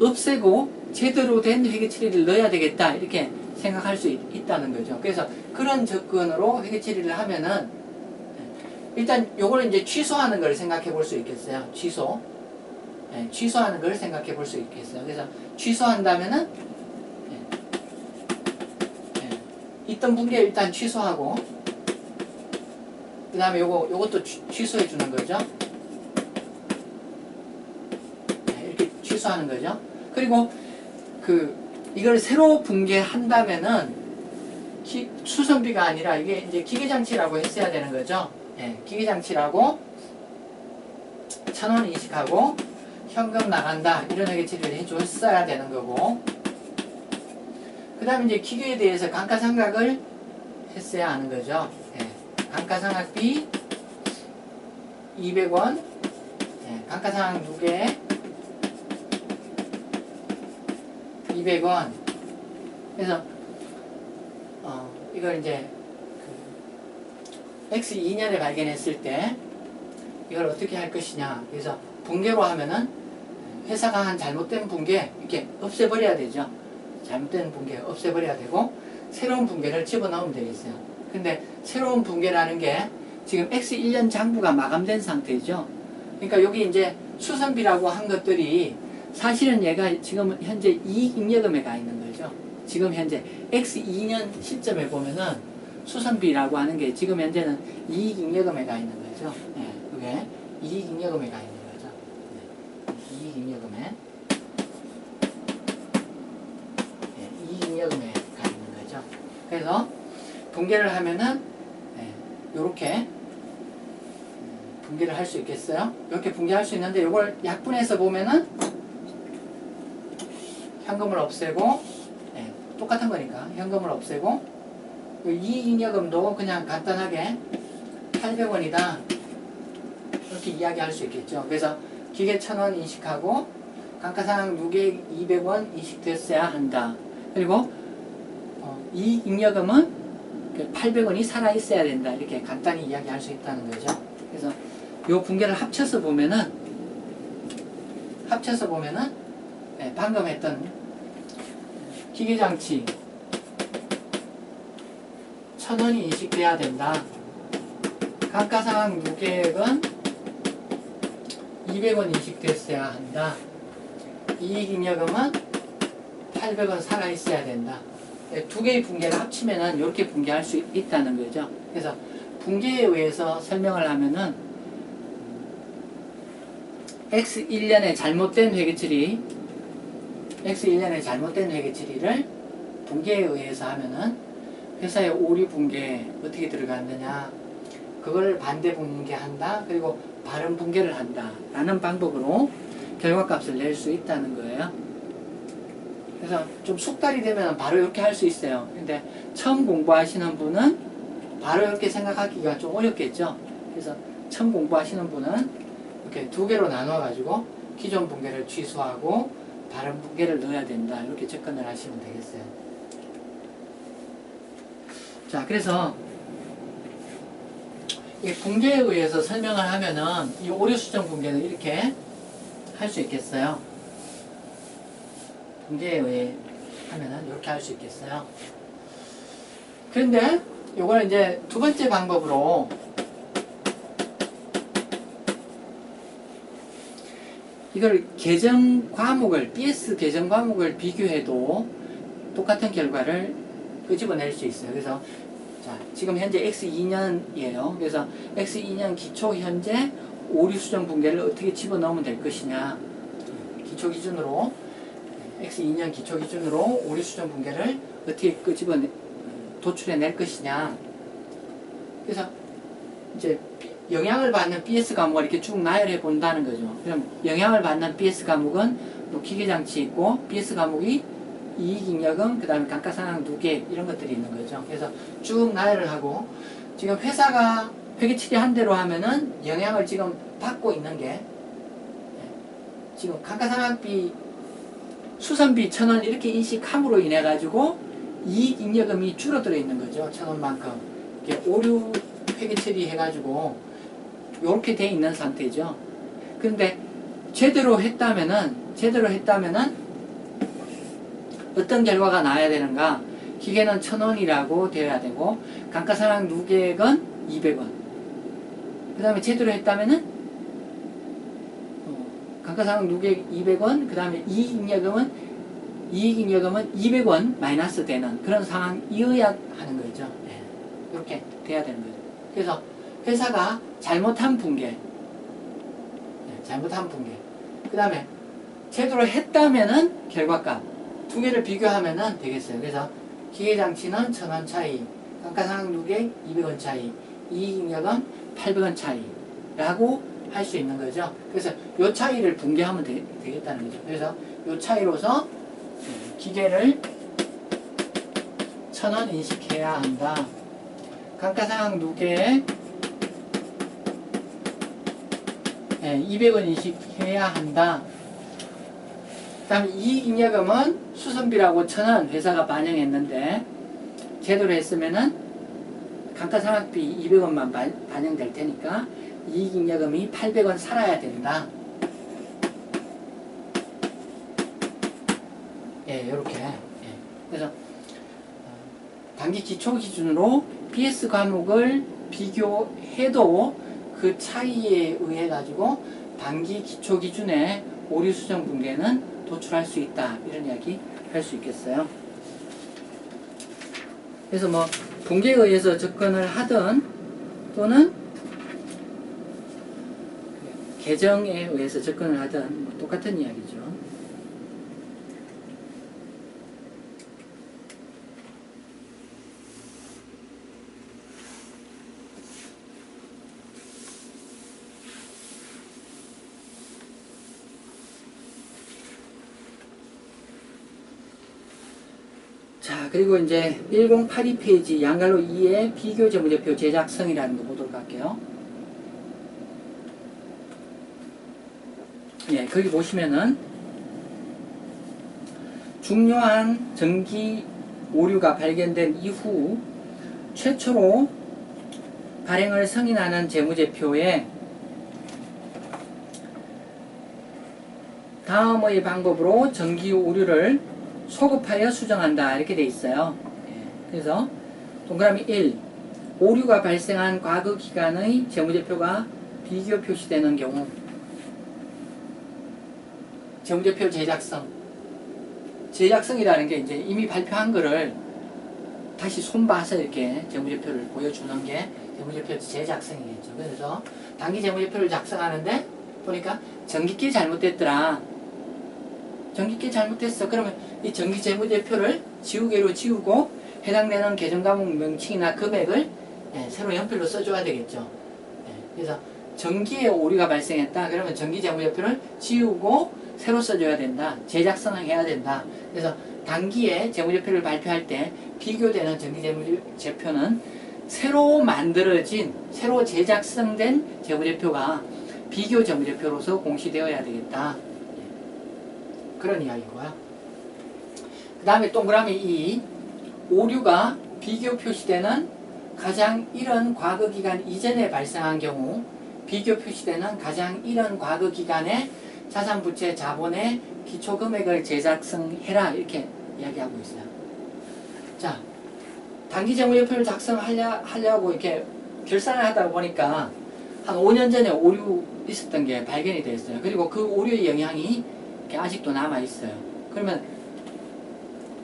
없애고 제대로 된 회계 처리를 넣어야 되겠다 이렇게 생각할 수 있다는 거죠. 그래서 그런 접근으로 회계 처리를 하면은 일단 요걸 이제 취소하는 걸 생각해 볼 수 있겠어요. 취소. 취소하는 걸 생각해 볼 수 있겠어요. 그래서 취소한다면은 있던 붕괴 일단 취소하고 그 다음에 요것도 취소해 주는 거죠. 이렇게 취소하는 거죠. 그리고 이걸 새로 붕괴한다면은 수선비가 아니라 이게 이제 기계장치라고 했어야 되는 거죠. 기계장치라고 1,000원 인식하고 현금 나간다 이런 회계 처리를 해줬어야 되는 거고 그 다음에 이제 기계에 대해서 감가상각을 했어야 하는 거죠. 감가상각비 200원 감가상각 누계 200원 그래서 이걸 이제 X2년에 발견했을 때 이걸 어떻게 할 것이냐 그래서 붕괴로 하면은 회사가 한 잘못된 붕괴 이렇게 없애버려야 되죠. 잘못된 붕괴 없애버려야 되고 새로운 붕괴를 집어넣으면 되겠어요. 근데 새로운 붕괴라는 게 지금 X1년 장부가 마감된 상태죠. 그러니까 여기 이제 수선비라고 한 것들이 사실은 얘가 지금 현재 이익잉여금에 가 있는 거죠. 지금 현재 X2년 시점에 보면은 수선비라고 하는 게 지금 현재는 이익잉여금에 가 있는 거죠. 그게 이익잉여금에 가 있는 거죠. 이익잉여금에 이익잉여금에 가 있는 거죠. 그래서 붕괴를 하면은 요렇게 붕괴를 할 수 있겠어요. 이렇게 붕괴할 수 있는데 이걸 약분해서 보면은 현금을 없애고 똑같은 거니까 현금을 없애고 이익잉여금도 그냥 간단하게 800원이다 이렇게 이야기할 수 있겠죠. 그래서 기계 1,000원 인식하고 감가상각 누계 200원 인식됐어야 한다. 그리고 이익잉여금은 800원이 살아있어야 된다. 이렇게 간단히 이야기할 수 있다는 거죠. 그래서 요 붕괴를 합쳐서 보면은 방금 했던 기계장치 1,000원이 인식돼야 된다. 감가상각 누계액은 200원 인식됐어야 한다. 이익잉여금은 800원 살아있어야 된다. 두 개의 붕괴를 합치면은 이렇게 붕괴할 수 있다는 거죠. 그래서 붕괴에 의해서 설명을 하면은 X1년에 잘못된 회계처리 를 붕괴에 의해서 하면은 회사의 오류 붕괴 어떻게 들어갔느냐 그걸 반대 붕괴한다. 그리고 바른 붕괴를 한다 라는 방법으로 결과값을 낼 수 있다는 거예요. 그래서 좀 숙달이 되면 바로 이렇게 할 수 있어요. 근데 처음 공부하시는 분은 바로 이렇게 생각하기가 좀 어렵겠죠. 그래서 처음 공부하시는 분은 이렇게 두 개로 나눠 가지고 기존 붕괴를 취소하고 다른 붕괴를 넣어야 된다 이렇게 접근을 하시면 되겠어요. 자, 그래서 이 붕괴에 의해서 설명을 하면은 이 오류 수정 붕괴는 이렇게 할 수 있겠어요. 붕괴에 의해 하면은 이렇게 할 수 있겠어요. 그런데 요거는 이제 두 번째 방법으로 이걸 계정 과목을 BS 계정 과목을 비교해도 똑같은 결과를 끄집어낼 수 있어요. 그래서 자, 지금 현재 X2년이에요. 그래서 X2년 기초 현재 오류 수정 붕괴를 어떻게 집어넣으면 될 것이냐. 기초 기준으로 X2년 기초 기준으로 오류 수정 붕괴를 어떻게 도출해낼 것이냐. 그래서 이제 영향을 받는 BS 과목을 이렇게 쭉 나열해 본다는 거죠. 그럼 영향을 받는 BS 과목은 또 기계장치 있고 BS 과목이 이익잉여금, 그 다음에 감가상각 누계 이런 것들이 있는 거죠. 그래서 쭉 나열을 하고 지금 회사가 회계 처리한 대로 하면은 영향을 지금 받고 있는 게 지금 감가상각비 수선비 1,000원 이렇게 인식함으로 인해 가지고 이익잉여금이 줄어들어 있는 거죠. 1,000원만큼 오류 회계 처리해 가지고 이렇게 돼 있는 상태죠. 그런데 제대로 했다면은 어떤 결과가 나와야 되는가? 기계는 1,000원이라고 되어야 되고 감가상각 누계액은 200원. 그 다음에 제대로 했다면은 감가상각 누계액 200원, 그 다음에 이익잉여금은 200원 마이너스 되는 그런 상황이어야 하는 거죠. 네. 이렇게 돼야 되는 거죠. 그래서 회사가 잘못한 붕괴, 그 다음에 제대로 했다면은 결과값 두 개를 비교하면은 되겠어요. 그래서 기계장치는 1,000원 차이, 감가상각 누계액 200원 차이, 이익잉여금 800원 차이라고 할 수 있는 거죠. 그래서 이 차이를 붕괴하면 되겠다는 거죠. 그래서 이 차이로서 기계를 1,000원 인식해야 한다. 감가상각 누계액 200원 인식해야 한다. 그 다음에 이익잉여금은 수선비라고 1,000원 회사가 반영했는데 제대로 했으면은 감가상각비 200원만 반영될 테니까 이익잉여금이 800원 살아야 된다. 이렇게. 그래서 단기 기초 기준으로 BS 과목을 비교해도 그 차이에 의해 가지고 단기 기초 기준의 오류 수정 붕괴는 도출할 수 있다. 이런 이야기 할 수 있겠어요. 그래서 뭐 붕괴에 의해서 접근을 하든 또는 개정에 의해서 접근을 하든 뭐 똑같은 이야기죠. 자, 그리고 이제 1082페이지 양갈로 2의 비교 재무제표 제작성이라는 거 보도록 할게요. 거기 보시면은 중요한 정기 오류가 발견된 이후 최초로 발행을 승인하는 재무제표에 다음의 방법으로 정기 오류를 소급하여 수정한다. 이렇게 돼 있어요. 그래서 동그라미 1. 오류가 발생한 과거 기간의 재무제표가 비교 표시되는 경우 재무제표 제작성이라는 게 이제 이미 발표한 거를 다시 손봐서 이렇게 재무제표를 보여주는 게 재무제표 제작성이겠죠. 그래서 단기 재무제표를 작성하는데 보니까 전기끼 잘못됐더라. 전기끼 잘못됐어. 그러면 이 전기 재무제표를 지우개로 지우고 해당되는 계정과목 명칭이나 금액을 새로 연필로 써줘야 되겠죠. 그래서 전기에 오류가 발생했다. 그러면 전기 재무제표를 지우고 새로 써줘야 된다. 재작성을 해야 된다. 그래서 단기에 재무제표를 발표할 때 비교되는 전기 재무제표는 새로 만들어진, 새로 제작성된 재무제표가 비교 재무제표로서 공시되어야 되겠다. 그런 이야기고요. 그 다음에 동그라미 2. 오류가 비교 표시되는 가장 이른 과거기간 이전에 발생한 경우 비교 표시되는 가장 이른 과거기간에 자산부채 자본의 기초금액을 제작성해라. 이렇게 이야기하고 있어요. 자, 단기 재무제표를 작성하려고 이렇게 결산을 하다 보니까 한 5년 전에 오류 있었던 게 발견이 됐어요. 그리고 그 오류의 영향이 아직도 남아있어요. 그러면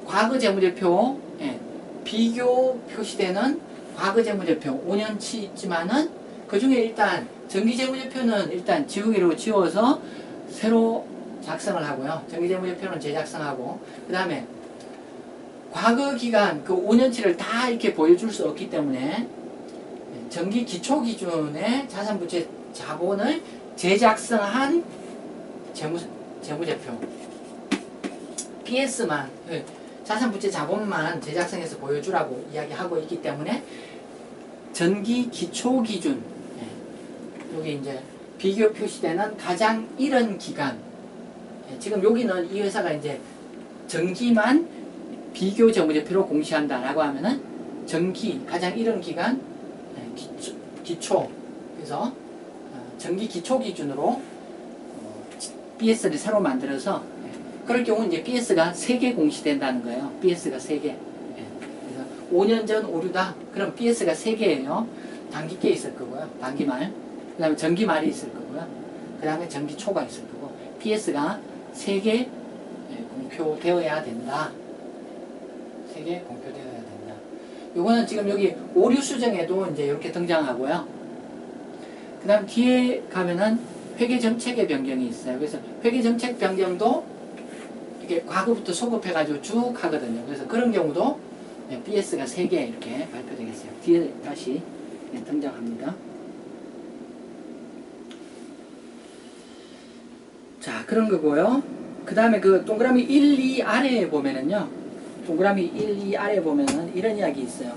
과거 재무제표, 비교 표시되는 과거 재무제표 5년치 있지만은 그 중에 일단 정기 재무제표는 일단 지우개로 지워서 새로 작성을 하고요. 정기 재무제표는 재작성하고 그 다음에 과거 기간 그 5년치를 다 이렇게 보여줄 수 없기 때문에 정기 기초 기준의 자산부채 자본을 재작성한 재무제표 PS만 자산부채 자본만 제작성에서 보여주라고 이야기하고 있기 때문에 전기 기초 기준, 여기 이제 비교 표시되는 가장 이른 기간, 지금 여기는 이 회사가 이제 전기만 비교 재무제표로 공시한다라고 하면은 전기 가장 이른 기간, 기초, 그래서 전기 기초 기준으로 BS를 새로 만들어서, 그럴 경우 이제 BS가 3개 공시된다는 거예요. BS가 3개. 그래서 5년 전 오류다. 그럼 BS가 3개예요. 단기께 있을 거고요. 단기말. 그 다음에 전기말이 있을 거고요. 그 다음에 전기초가 있을 거고. BS가 3개 공표되어야 된다. 3개 공표되어야 된다. 요거는 지금 여기 오류 수정에도 이제 이렇게 등장하고요. 그 다음 뒤에 가면은 회계정책의 변경이 있어요. 그래서 회계정책 변경도 이게 과거부터 소급해가지고 쭉 하거든요. 그래서 그런 경우도 BS가 3개 이렇게 발표되겠어요. 뒤에 다시 등장합니다. 자, 그런 거고요. 그 다음에 그 동그라미 1, 2 아래에 보면은요. 동그라미 1, 2 아래에 보면은 이런 이야기 있어요.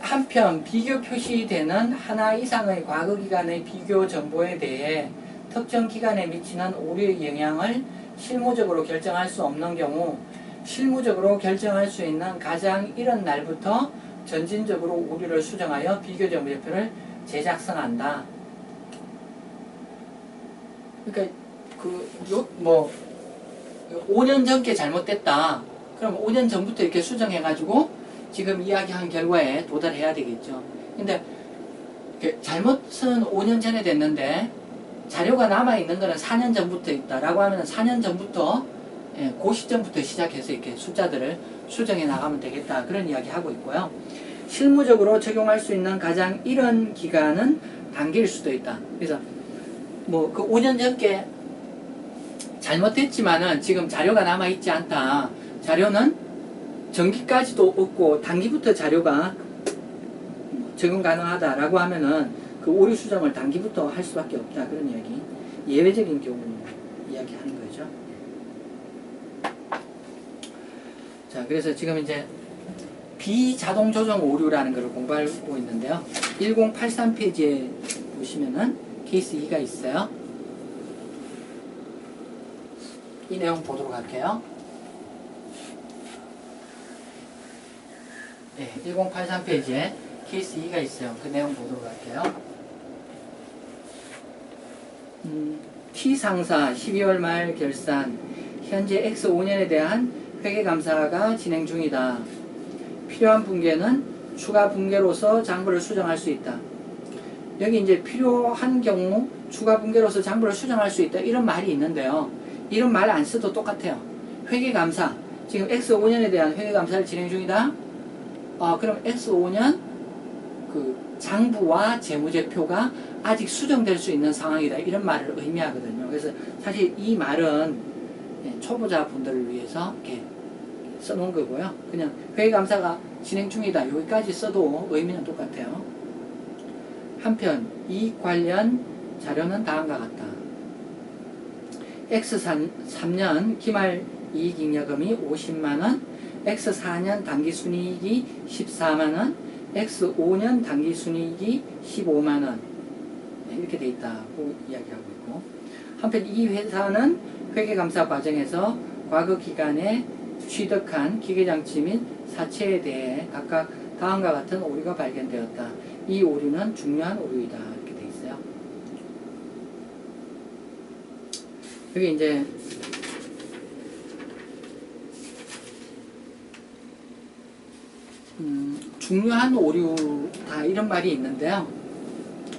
한편 비교 표시되는 하나 이상의 과거 기간의 비교 정보에 대해 특정 기간에 미치는 오류의 영향을 실무적으로 결정할 수 없는 경우 실무적으로 결정할 수 있는 가장 이른 날부터 점진적으로 오류를 수정하여 비교 정보제표를 제작성한다. 그러니까 5년 전께 잘못됐다. 그럼 5년 전부터 이렇게 수정해가지고 지금 이야기한 결과에 도달해야 되겠죠. 근데 잘못은 5년 전에 됐는데 자료가 남아있는 거는 4년 전부터 있다라고 하면 4년 전부터, 그 시점부터 시작해서 이렇게 숫자들을 수정해 나가면 되겠다. 그런 이야기 하고 있고요. 실무적으로 적용할 수 있는 가장 이른 기간은 단기일 수도 있다. 그래서 그 5년 전께 잘못됐지만은 지금 자료가 남아있지 않다. 자료는 전기까지도 없고 단기부터 자료가 적용 가능하다라고 하면은 그 오류 수정을 단기부터 할 수밖에 없다. 그런 이야기. 예외적인 경우 이야기하는 거죠. 자, 그래서 지금 이제 비자동 조정 오류라는 것을 공부하고 있는데요. 1083페이지에 보시면은 케이스 2가 있어요. 이 내용 보도록 할게요. 네, 1083페이지에 케이스 2가 있어요. 그 내용 보도록 할게요. T상사 12월 말 결산 현재 X 5년에 대한 회계감사가 진행 중이다. 필요한 붕괴는 추가 붕괴로서 장부를 수정할 수 있다. 여기 이제 필요한 경우 추가 붕괴로서 장부를 수정할 수 있다. 이런 말이 있는데요. 이런 말 안 써도 똑같아요. 회계감사. 지금 X 5년에 대한 회계감사를 진행 중이다. 그럼 X 5년 그 장부와 재무제표가 아직 수정될 수 있는 상황이다. 이런 말을 의미하거든요. 그래서 사실 이 말은 초보자 분들을 위해서 이렇게 써놓은 거고요. 그냥 회계감사가 진행 중이다. 여기까지 써도 의미는 똑같아요. 한편 이익 관련 자료는 다음과 같다. X3년 기말 이익잉여금이 50만원, X4년 당기순이익이 14만원, X5년 당기순이익이 15만원 이렇게 돼 있다고 이야기하고 있고, 한편 이 회사는 회계감사 과정에서 과거 기간에 취득한 기계장치 및 사채에 대해 각각 다음과 같은 오류가 발견되었다. 이 오류는 중요한 오류이다. 이렇게 돼 있어요. 여기 이제 중요한 오류다 이런 말이 있는데요.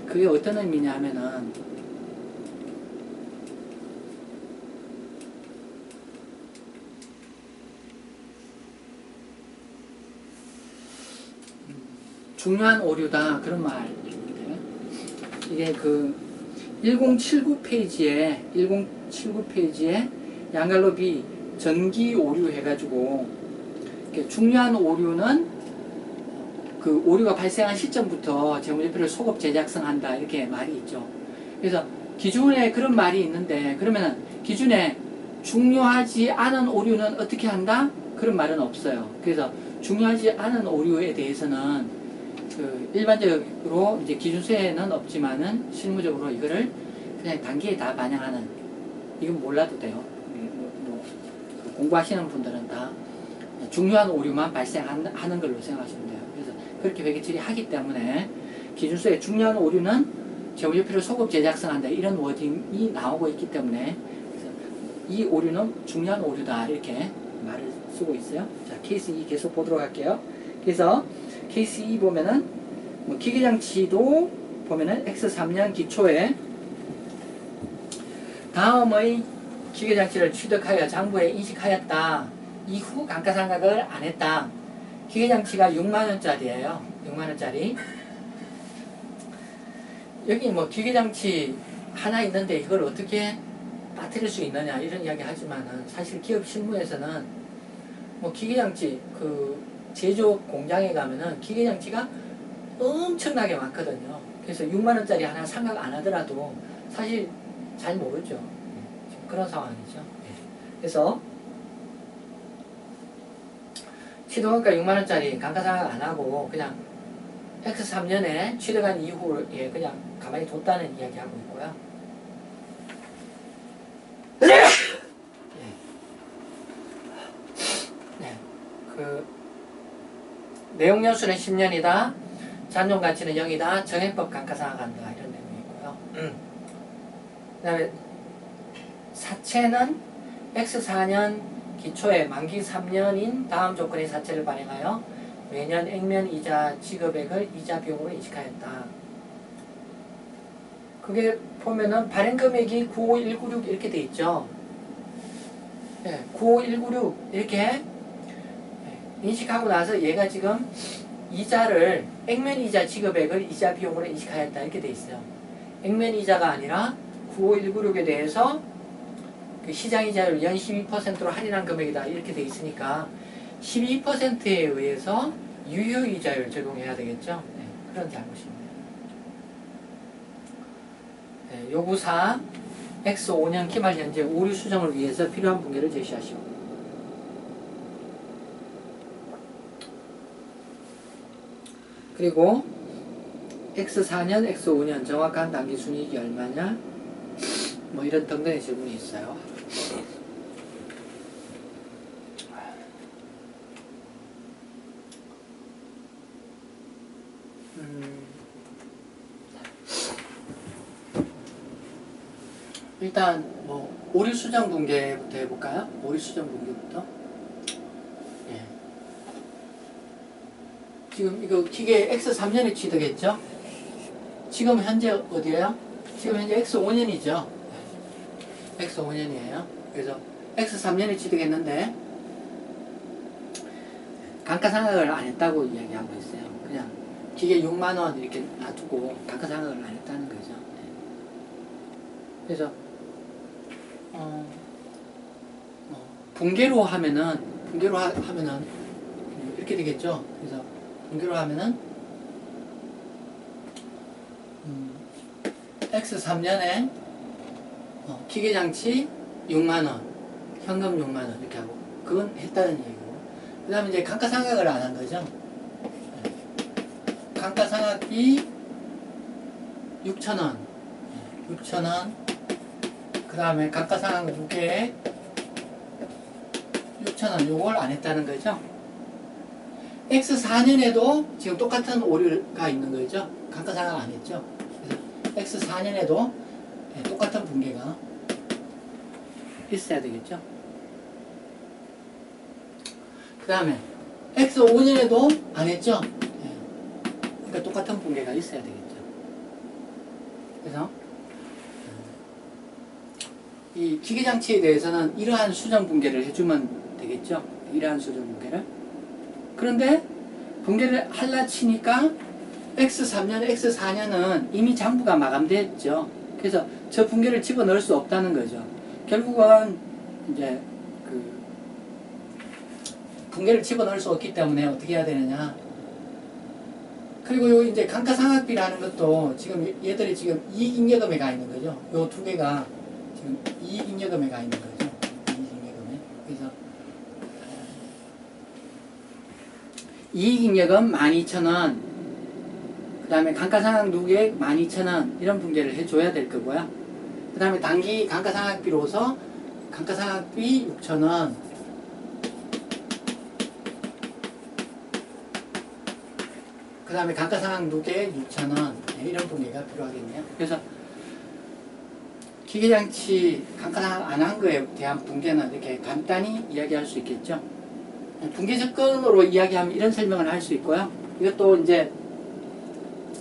그게 어떤 의미냐 하면은 중요한 오류다 그런 말인데, 이게 그 1079페이지에 양갈로 B 전기 오류 해가지고 중요한 오류는 그 오류가 발생한 시점부터 재무제표를 소급 제작성한다 이렇게 말이 있죠. 그래서 기준에 그런 말이 있는데, 그러면은 기준에 중요하지 않은 오류는 어떻게 한다? 그런 말은 없어요. 그래서 중요하지 않은 오류에 대해서는 그 일반적으로 이제 기준서에는 없지만은 실무적으로 이거를 그냥 단기에 다 반영하는, 이건 몰라도 돼요. 공부하시는 분들은 다 중요한 오류만 발생하는 걸로 생각하시면 돼요. 그래서 그렇게 회계 처리하기 때문에 기준서에 중요한 오류는 재무제표를 소급 제작성한다 이런 워딩이 나오고 있기 때문에, 그래서 이 오류는 중요한 오류다 이렇게 말을 쓰고 있어요. 자, 케이스 2 계속 보도록 할게요. 그래서 케이스 2 보면은 뭐 기계장치도 보면은 X3년 기초에 다음의 기계장치를 취득하여 장부에 이식하였다. 이후 감가상각을 안 했다. 기계장치가 6만원짜리예요. 6만원짜리. 여기 뭐 기계장치 하나 있는데 이걸 어떻게 빠뜨릴 수 있느냐 이런 이야기 하지만은, 사실 기업 실무에서는 뭐 기계장치 그 제조업 공장에 가면은 기계장치가 엄청나게 많거든요. 그래서 6만원짜리 하나 상각 안 하더라도 사실 잘 모르죠. 그런 상황이죠. 그래서 취득원가 6만원짜리 감가상각 안 하고 그냥 X3년에 취득한 이후에 그냥 가만히 뒀다는 이야기하고 있고요. 그 내용연수는 10년이다. 잔존가치는 0이다. 정액법 감가상각한다. 이런 내용이고요. 그 다음에 사채는 X4년 기초에 만기 3년인 다음 조건의 사채를 발행하여 매년 액면 이자 지급액을 이자 비용으로 인식하였다. 그게 보면은 발행 금액이 95196 이렇게 돼 있죠. 95196 이렇게 인식하고 나서 얘가 지금 이자를 액면 이자 지급액을 이자 비용으로 인식하였다 이렇게 돼 있어요. 액면 이자가 아니라 95196에 대해서 그 시장이자율 연 12%로 할인한 금액이다 이렇게 돼 있으니까 12%에 의해서 유효이자율 적용해야 되겠죠. 그런 잘못입니다. 요구사항 X5년 기말 현재 오류 수정을 위해서 필요한 분계를 제시하시오. 그리고 X4년, X5년 정확한 당기 순이익이 얼마냐 뭐 이런 등등의 질문이 있어요. 일단 뭐 오류 수정 분계부터 해볼까요? 오류 수정 분계부터. 지금 이거 기계 X3년에 취득했죠? 지금 현재 어디에요? 지금 현재 X5년이죠? X5년이에요. 그래서 X3년에 취득했는데 감가상각을 안 했다고 이야기하고 있어요. 그냥 기계 6만원 이렇게 놔두고 감가상각을 안 했다는 거죠. 그래서 분계로 하면은 이렇게 되겠죠. 그래서 분계로 하면은 X3년에 기계장치 6만원, 현금 6만원 이렇게 하고 그건 했다는 얘기고, 그 다음에 이제 감가상각을 안 한 거죠. 감가상각비 6,000원, 그 다음에 감가상각 무게 6,000원 요걸 안 했다는 거죠. X4년에도 지금 똑같은 오류가 있는 거죠. 감가상각 안 했죠. 그래서 X4년에도 똑같은 분계가 있어야 되겠죠. 그 다음에 X5년에도 안 했죠. 그러니까 똑같은 분계가 있어야 되겠죠. 그래서 이 기계장치에 대해서는 이러한 수정 분계를 해주면 되겠죠. 이러한 수정 분계를. 그런데 분계를 할라 치니까 X3년, X4년은 이미 장부가 마감됐죠. 그래서 저 분계를 집어넣을 수 없다는 거죠. 결국은 이제 그 분계를 집어넣을 수 없기 때문에 어떻게 해야 되느냐. 그리고 요 이제 감가상각비라는 것도 지금 얘들이 지금 이익잉여금에 가 있는 거죠. 요 두 개가 지금 이익잉여금에 가 있는 거죠. 이익잉여금 12,000원, 그 다음에 감가상각 누계액 12,000원 이런 분계를 해줘야 될 거고요. 그 다음에 단기 감가상각비로서 감가상각비 6,000원, 그 다음에 감가상각 누계액 6,000원 이런 분계가 필요하겠네요. 그래서 기계장치 감가상각 안 한 거에 대한 분계는 이렇게 간단히 이야기할 수 있겠죠. 분계 접근으로 이야기하면 이런 설명을 할 수 있고요. 이것도 이제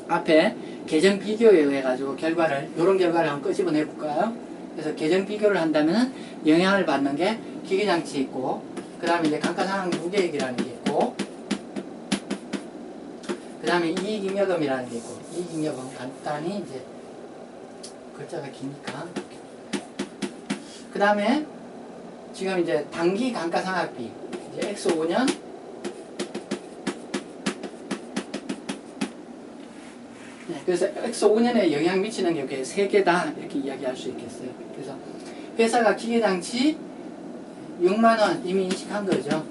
앞에 계정 비교에 의해 가지고 결과를, 이런 결과를 한번 끄집어내 볼까요? 그래서 계정 비교를 한다면 영향을 받는 게 기계장치 있고, 그 다음에 이제 감가상각 누계액이라는 게 있고, 그 다음에 이익잉여금이라는 게 있고, 이익잉여금 간단히 이제 글자가 기니까. 그 다음에 지금 이제 단기 감가상각비, 이제 X5년, 네, 그래서 X5년에 영향 미치는 게 이렇게 3개다 이렇게 이야기할 수 있겠어요. 그래서 회사가 기계장치 6만원 이미 인식한 거죠.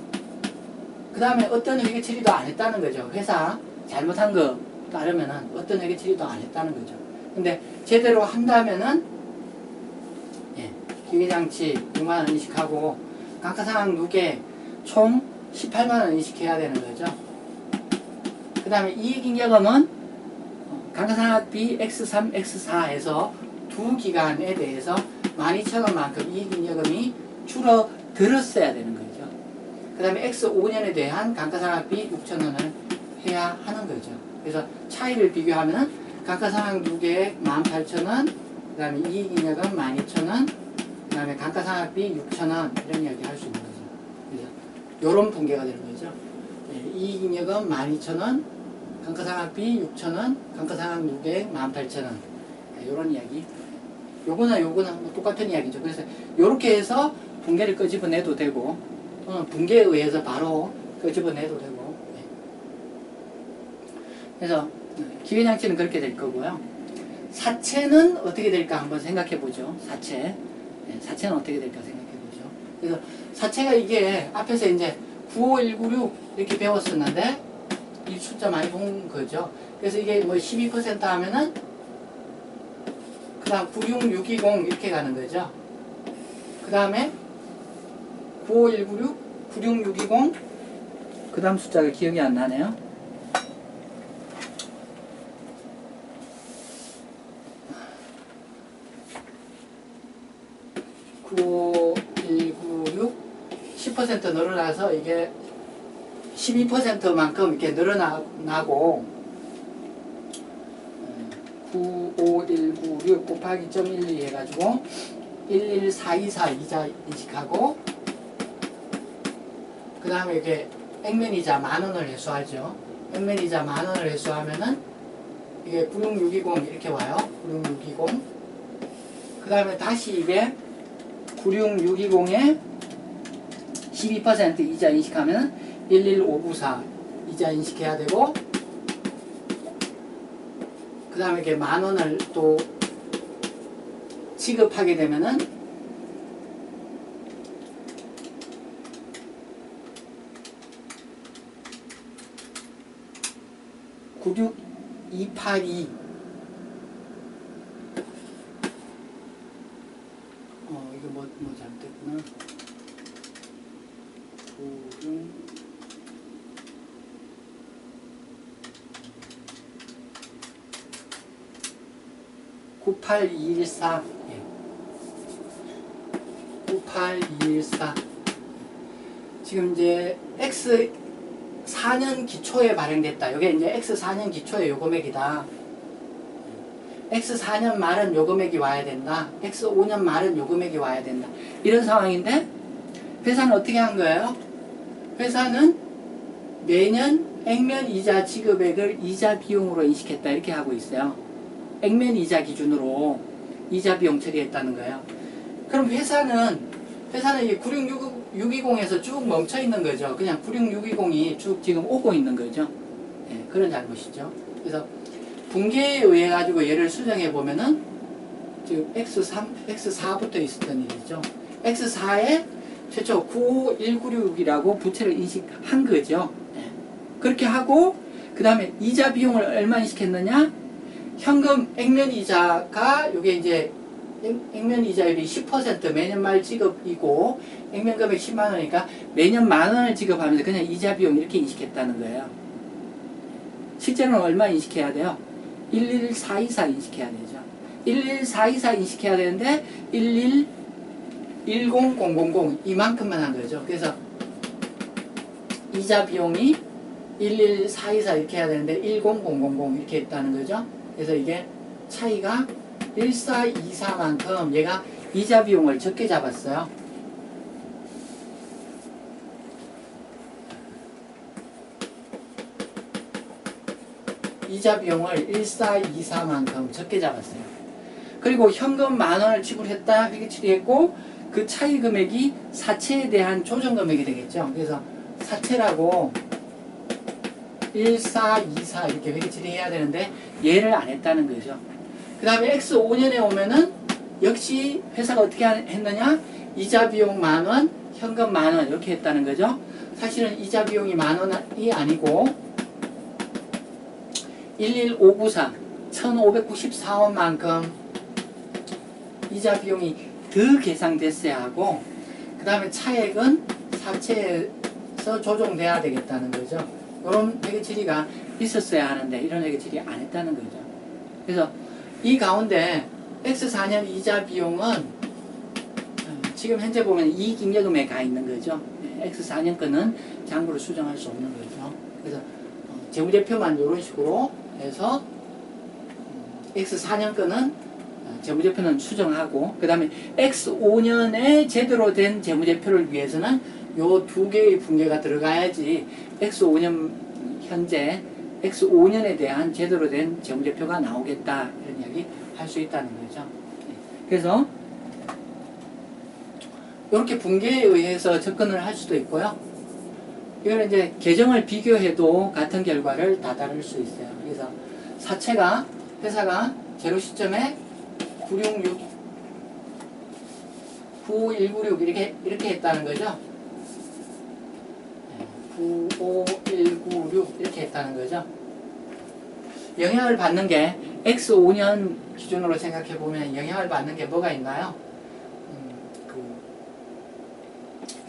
그 다음에 어떤 회계 처리도 안 했다는 거죠. 회사 잘못한 거 따르면은 어떤 회계 처리도 안 했다는 거죠. 근데 제대로 한다면은 예, 기계장치 6만원 인식하고 감가상각 누계 총 18만원 인식해야 되는 거죠. 그 다음에 이익잉여금은 감가상각비 X3, X4에서 두 기간에 대해서 12,000원만큼 이익잉여금이 줄어들었어야 되는 거죠. 그 다음에 X5년에 대한 감가상각비 6,000원을 해야 하는 거죠. 그래서 차이를 비교하면 감가상각 누계액 18,000원, 그 다음에 이익잉여금 12,000원, 그 다음에 감가상각비 6,000원 이런 이야기 할 수 있는 거죠. 그래서 이런 분계가 되는 거죠. 예, 이익잉여금 12,000원, 감가상각비 6,000원, 감가상각 누계액 18,000원 이런 이야기. 요거나 뭐 똑같은 이야기죠. 그래서 요렇게 해서 분계를 끄집어내도 되고 또는 분계에 의해서 바로 끄집어내도 되고. 그래서 기계장치는 그렇게 될 거고요. 사채는 어떻게 될까 한번 생각해 보죠. 사채. 사채는 어떻게 될까 생각해 보죠. 그래서 사채가 이게 앞에서 이제 95196 이렇게 배웠었는데 이 숫자 많이 본 거죠. 그래서 이게 뭐 12% 하면은 그 다음 96620 이렇게 가는 거죠. 그 다음에 95196, 96620 그 다음 숫자가 기억이 안 나네요. (10% 늘어나서 이게 12%만큼 이렇게 늘어나고 95196 곱하기 0.12 해가지고 11424 이자 인식하고 그 다음에 이게 액면이자 10,000원을 회수하죠. 액면이자 10,000원을 회수하면은 이게 96620 이렇게 와요. 96620 그 다음에 다시 이게 96620에 12% 이자 인식하면 11594 이자 인식해야 되고 그 다음에 이렇게 10,000원을 또 지급하게 되면은 (96282) 이거 뭐 잘못됐구나. 98214 98214 지금 이제 X4년 기초에 발행됐다. 이게 이제 X4년 기초의 요금액이다. X4년 말은 요금액이 와야 된다. X5년 말은 요금액이 와야 된다. 이런 상황인데 회사는 어떻게 한 거예요? 회사는 매년 액면 이자 지급액을 이자 비용으로 인식했다. 이렇게 하고 있어요. 액면 이자 기준으로 이자 비용 처리했다는 거예요. 그럼 회사는 이 96620에서 쭉 멈춰 있는 거죠. 그냥 96620이 쭉 지금 오고 있는 거죠. 네, 그런 잘못이죠. 그래서 분계에 의해 가지고 얘를 수정해 보면은 지금 X4부터 있었던 일이죠. X4에 최초 95196이라고 부채를 인식한 거죠. 네. 그렇게 하고 그 다음에 이자 비용을 얼마 인식했느냐? 현금 액면 이자가 이게 이제 액면 이자율이 10% 매년 말 지급이고 액면 금액 10만 원이니까 매년 만 원을 지급하면서 그냥 이자 비용 이렇게 인식했다는 거예요. 실제로는 얼마 인식해야 돼요? 11424 인식해야 되죠. 11424 인식해야 되는데 11000 이만큼만 한 거죠. 그래서 이자 비용이 11424 이렇게 해야 되는데 10000 이렇게 했다는 거죠. 그래서 이게 차이가 1424만큼 얘가 이자 비용을 적게 잡았어요. 이자 비용을 1424만큼 적게 잡았어요. 그리고 현금 만원을 지불했다 회계 처리했고 그 차이 금액이 사채에 대한 조정 금액이 되겠죠. 그래서 사채라고 1424 이렇게 회계 처리해야 되는데 얘를 안 했다는 거죠. 그 다음에 X5년에 오면은 역시 회사가 어떻게 했느냐? 이자 비용 만원, 현금 만원 이렇게 했다는 거죠. 사실은 이자 비용이 만원이 아니고 11594, 1594원만큼 이자 비용이 더 계상됐어야 하고 그 다음에 차액은 사채에서 조정돼야 되겠다는 거죠. 이런 회계 처리가 있었어야 하는데 이런 회계 처리 안 했다는 거죠. 그래서 이 가운데 X4년 이자 비용은 지금 현재 보면 이익잉여금에 가 있는 거죠. X4년 거는 장부를 수정할 수 없는 거죠. 그래서 재무제표만 이런 식으로 해서 X4년 거는 재무제표는 수정하고 그 다음에 X5년에 제대로 된 재무제표를 위해서는 요 두 개의 분계가 들어가야지 X5년 현재 X5년에 대한 제대로 된 재무제표가 나오겠다 이런 이야기 할 수 있다는 거죠. 그래서 이렇게 분계에 의해서 접근을 할 수도 있고요. 이거는 이제 계정을 비교해도 같은 결과를 다다를 수 있어요. 그래서 사채가 회사가 제로 시점에 966, 95196 이렇게 했다는 거죠. 95196 이렇게 했다는 거죠. 영향을 받는 게 X5년 기준으로 생각해 보면 영향을 받는 게 뭐가 있나요?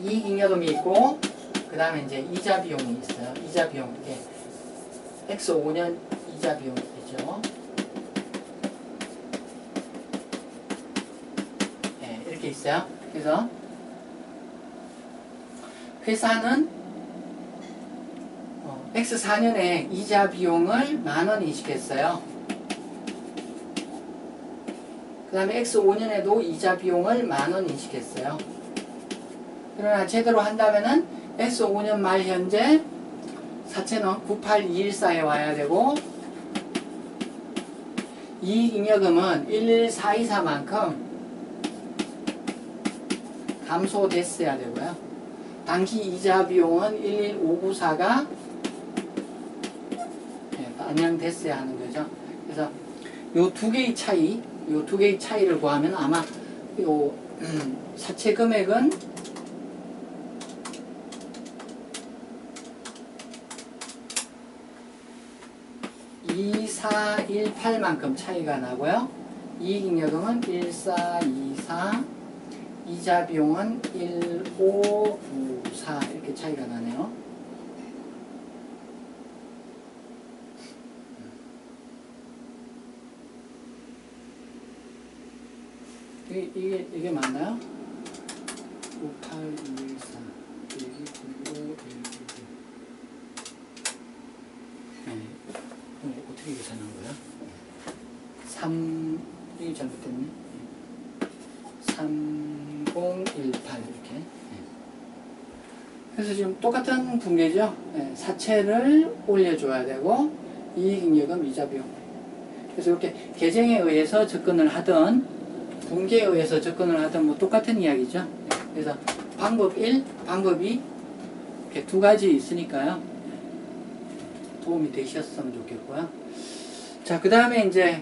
이익잉여금이 있고 그 다음에 이제 이자 비용이 있어요. 이자 비용 이게 X5년 이자 비용이죠. 네, 이렇게 있어요. 그래서 회사는 X4년에 이자 비용을 만원 인식했어요. 그 다음에 X5년에도 이자 비용을 만원 인식했어요. 그러나 제대로 한다면은 X5년 말 현재 사채는 98214에 와야 되고 이익잉여금은 11424만큼 감소됐어야 되고요. 당시 이자 비용은 11594가 반영됐어야 하는 거죠. 그래서 요 두 개의 차이를 구하면 아마 요 사채 금액은 2418만큼 차이가 나고요. 이익잉여금은 1424, 이자 비용은 1594 이렇게 차이가 나네요. 이게 맞나요? 58214 어떻게 계산한 거야? 3이 잘못됐네. 3018 이렇게. 그래서 지금 똑같은 분계죠. 사채를 올려줘야 되고 이익잉여금 이자 비용. 그래서 이렇게 계정에 의해서 접근을 하든 분계에 의해서 접근을 하든 뭐 똑같은 이야기죠. 그래서 방법 1, 방법 2 이렇게 두 가지 있으니까요. 도움이 되셨으면 좋겠고요. 자, 그 다음에 이제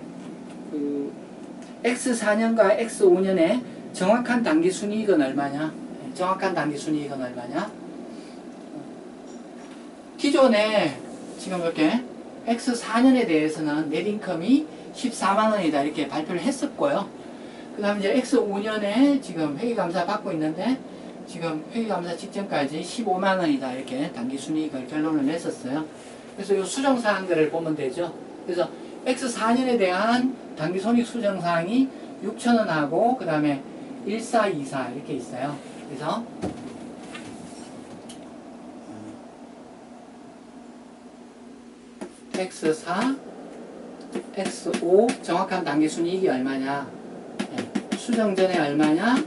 X4년과 X5년의 정확한 단기 순이익은 얼마냐? 정확한 단기 순이익은 얼마냐? 기존에 지금 이렇게 X4년에 대해서는 넷인컴이 14만원이다 이렇게 발표를 했었고요. 그 다음에 이제 X5년에 지금 회계감사 받고 있는데 지금 회계감사 직전까지 15만원이다 이렇게 당기순이익을 결론을 냈었어요. 그래서 이 수정사항들을 보면 되죠. 그래서 X4년에 대한 당기손익 수정사항이 6,000원하고 그 다음에 1424 이렇게 있어요. 그래서 X4, X5 정확한 당기순이익이 얼마냐, 수정 전에 얼마냐,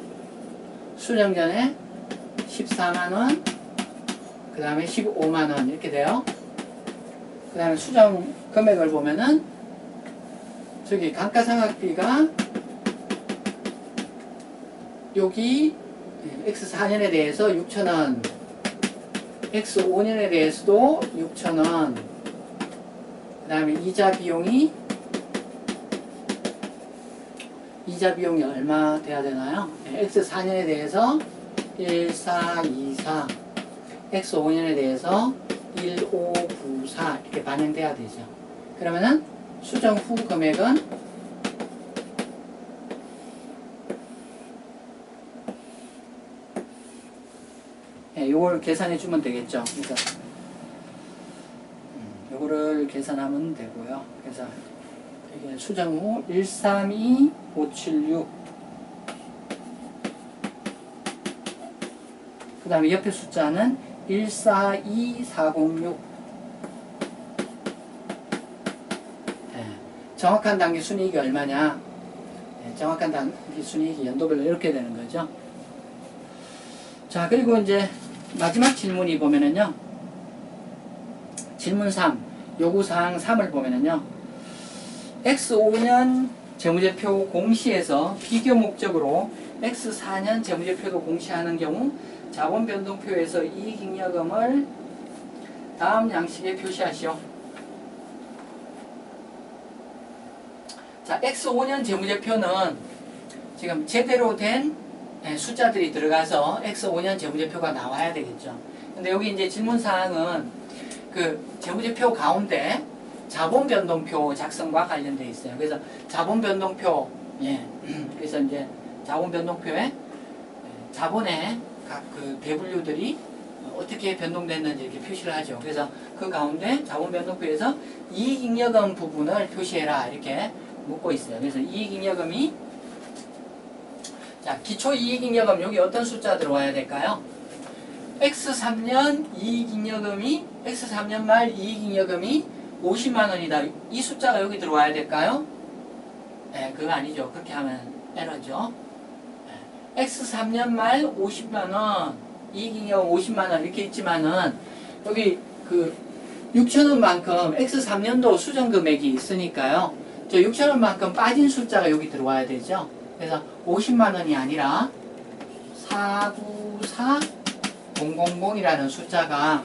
수정 전에 14만원, 그 다음에 15만원 이렇게 돼요. 그 다음에 수정 금액을 보면은 저기 감가상각비가 여기 X4년에 대해서 6,000원, X5년에 대해서도 6,000원, 그 다음에 이자 비용이 얼마 돼야 되나요? X4년에 대해서 1424, X5년에 대해서 1594 이렇게 반영돼야 되죠. 그러면은 수정 후 금액은 요걸 계산해 주면 되겠죠. 그래서 요거를 계산하면 되고요. 그래서 이게 수정 후 132576, 그 다음에 옆에 숫자는 142406. 정확한 당기 순이익이 얼마냐? 정확한 당기 순이익이 연도별로 이렇게 되는 거죠. 자, 그리고 이제 마지막 질문이 보면은요, 질문 3, 요구사항 3을 보면은요, X5년 재무제표 공시에서 비교 목적으로 X4년 재무제표도 공시하는 경우 자본변동표에서 이익잉여금을 다음 양식에 표시하시오. 자, X5년 재무제표는 지금 제대로 된 숫자들이 들어가서 X5년 재무제표가 나와야 되겠죠. 근데 여기 이제 질문사항은 그 재무제표 가운데 자본변동표 작성과 관련되어 있어요. 그래서 자본변동표, 그래서 이제 자본변동표에 자본의 각 그 대분류들이 어떻게 변동됐는지 이렇게 표시를 하죠. 그래서 그 가운데 자본변동표에서 이익잉여금 부분을 표시해라 이렇게 묻고 있어요. 그래서 이익잉여금이, 자, 기초이익잉여금 여기 어떤 숫자 들어와야 될까요? X3년 이익잉여금이, X3년 말 이익잉여금이 50만원이다. 이 숫자가 여기 들어와야 될까요? 그거 아니죠. 그렇게 하면 에러죠. X3년 말 50만원, 이익잉여금 50만원 이렇게 있지만은 여기 그 6,000원만큼 X3년도 수정금액이 있으니까요. 저 6,000원만큼 빠진 숫자가 여기 들어와야 되죠. 그래서 50만원이 아니라 494000이라는 숫자가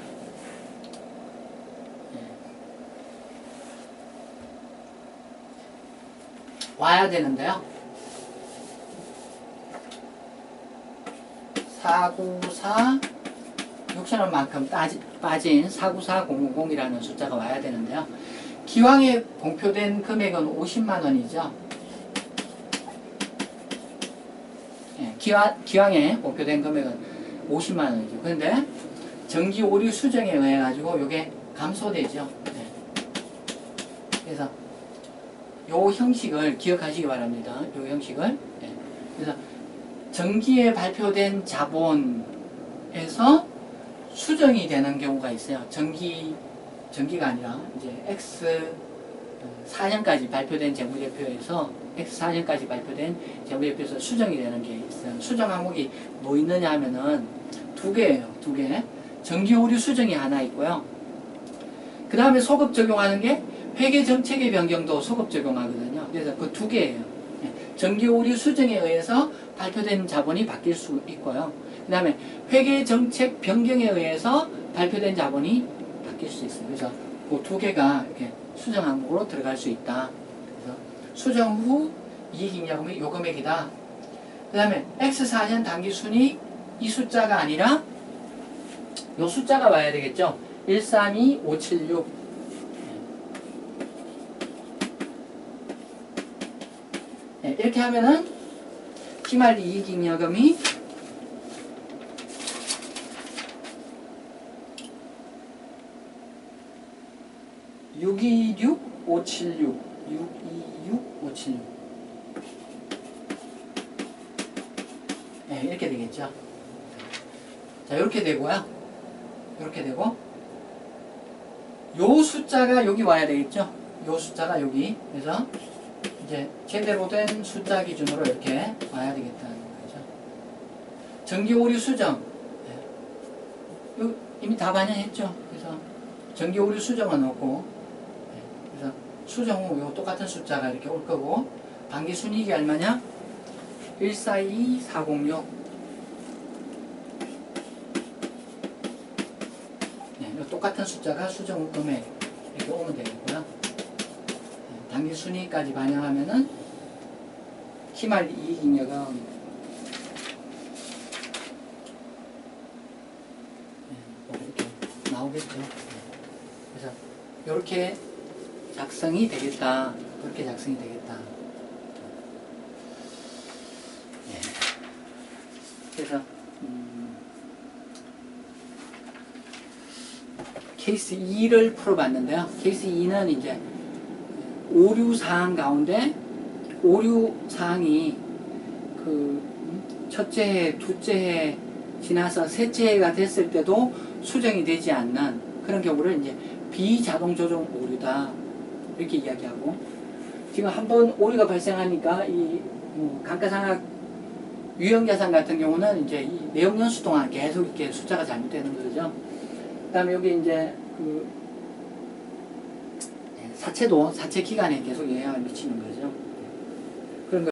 와야 되는데요. 6,000원만큼 빠진 494000이라는 숫자가 와야 되는데요. 기왕에 공표된 금액은 50만원이죠. 기왕에 공표된 금액은 50만원이죠. 그런데 정기 오류 수정에 의해 가지고 이게 감소되죠. 그래서 요 형식을 기억하시기 바랍니다. 요 형식을. 그래서 정기에 발표된 자본에서 수정이 되는 경우가 있어요. 정기가 아니라 이제 X4년까지 발표된 재무제표에서 X4년까지 발표된 재무제표에서 수정이 되는 게 있어요. 수정 항목이 뭐 있느냐 하면은 두 개예요. 두 개. 정기 오류 수정이 하나 있고요. 그 다음에 소급 적용하는 게 회계 정책의 변경도 소급 적용하거든요. 그래서 그 두 개예요. 정기 오류 수정에 의해서 발표된 자본이 바뀔 수 있고요. 그 다음에 회계 정책 변경에 의해서 발표된 자본이 바뀔 수 있어요. 그래서 그 두 개가 이렇게 수정 항목으로 들어갈 수 있다. 그래서 수정 후 이익잉여금이 요 금액이다. 그 다음에 X4년 당기순이익 이 숫자가 아니라 요 숫자가 와야 되겠죠. 132576. 네, 이렇게 하면은 기말 이익잉여금이 626576 626576 네, 이렇게 되겠죠. 자, 이렇게 되고요. 이렇게 되고 요 숫자가 여기 와야 되겠죠. 요 숫자가 여기. 그래서 이제 제대로 된 숫자 기준으로 이렇게 와야 되겠다는 거죠. 정기 오류 수정. 네. 이미 다 반영했죠. 그래서 정기 오류 수정은 없고, 네. 그래서 수정 후 요 똑같은 숫자가 이렇게 올 거고, 반기 순이익이 얼마냐? 142406. 네, 요 똑같은 숫자가 수정 후 금액 이렇게 오면 되겠고요. 네, 단기 순이익까지 반영하면은 기말 이익잉여금 이렇게 나오겠죠. 그래서 이렇게 작성이 되겠다. 그렇게 작성이 되겠다. 네. 그래서 케이스 2를 풀어봤는데요. 케이스 2는 이제 오류 사항 가운데 오류 사항이 그 첫째 해, 둘째 해 지나서 셋째 해가 됐을 때도 수정이 되지 않는 그런 경우를 이제 비자동 조정 오류다 이렇게 이야기하고, 지금 한번 오류가 발생하니까 이 감가상각 유형자산 같은 경우는 이제 이 내용 연수 동안 계속 이렇게 숫자가 잘못되는 거죠. 그 다음에 여기 이제 그 사채도 사채 기간에 계속 영향을 미치는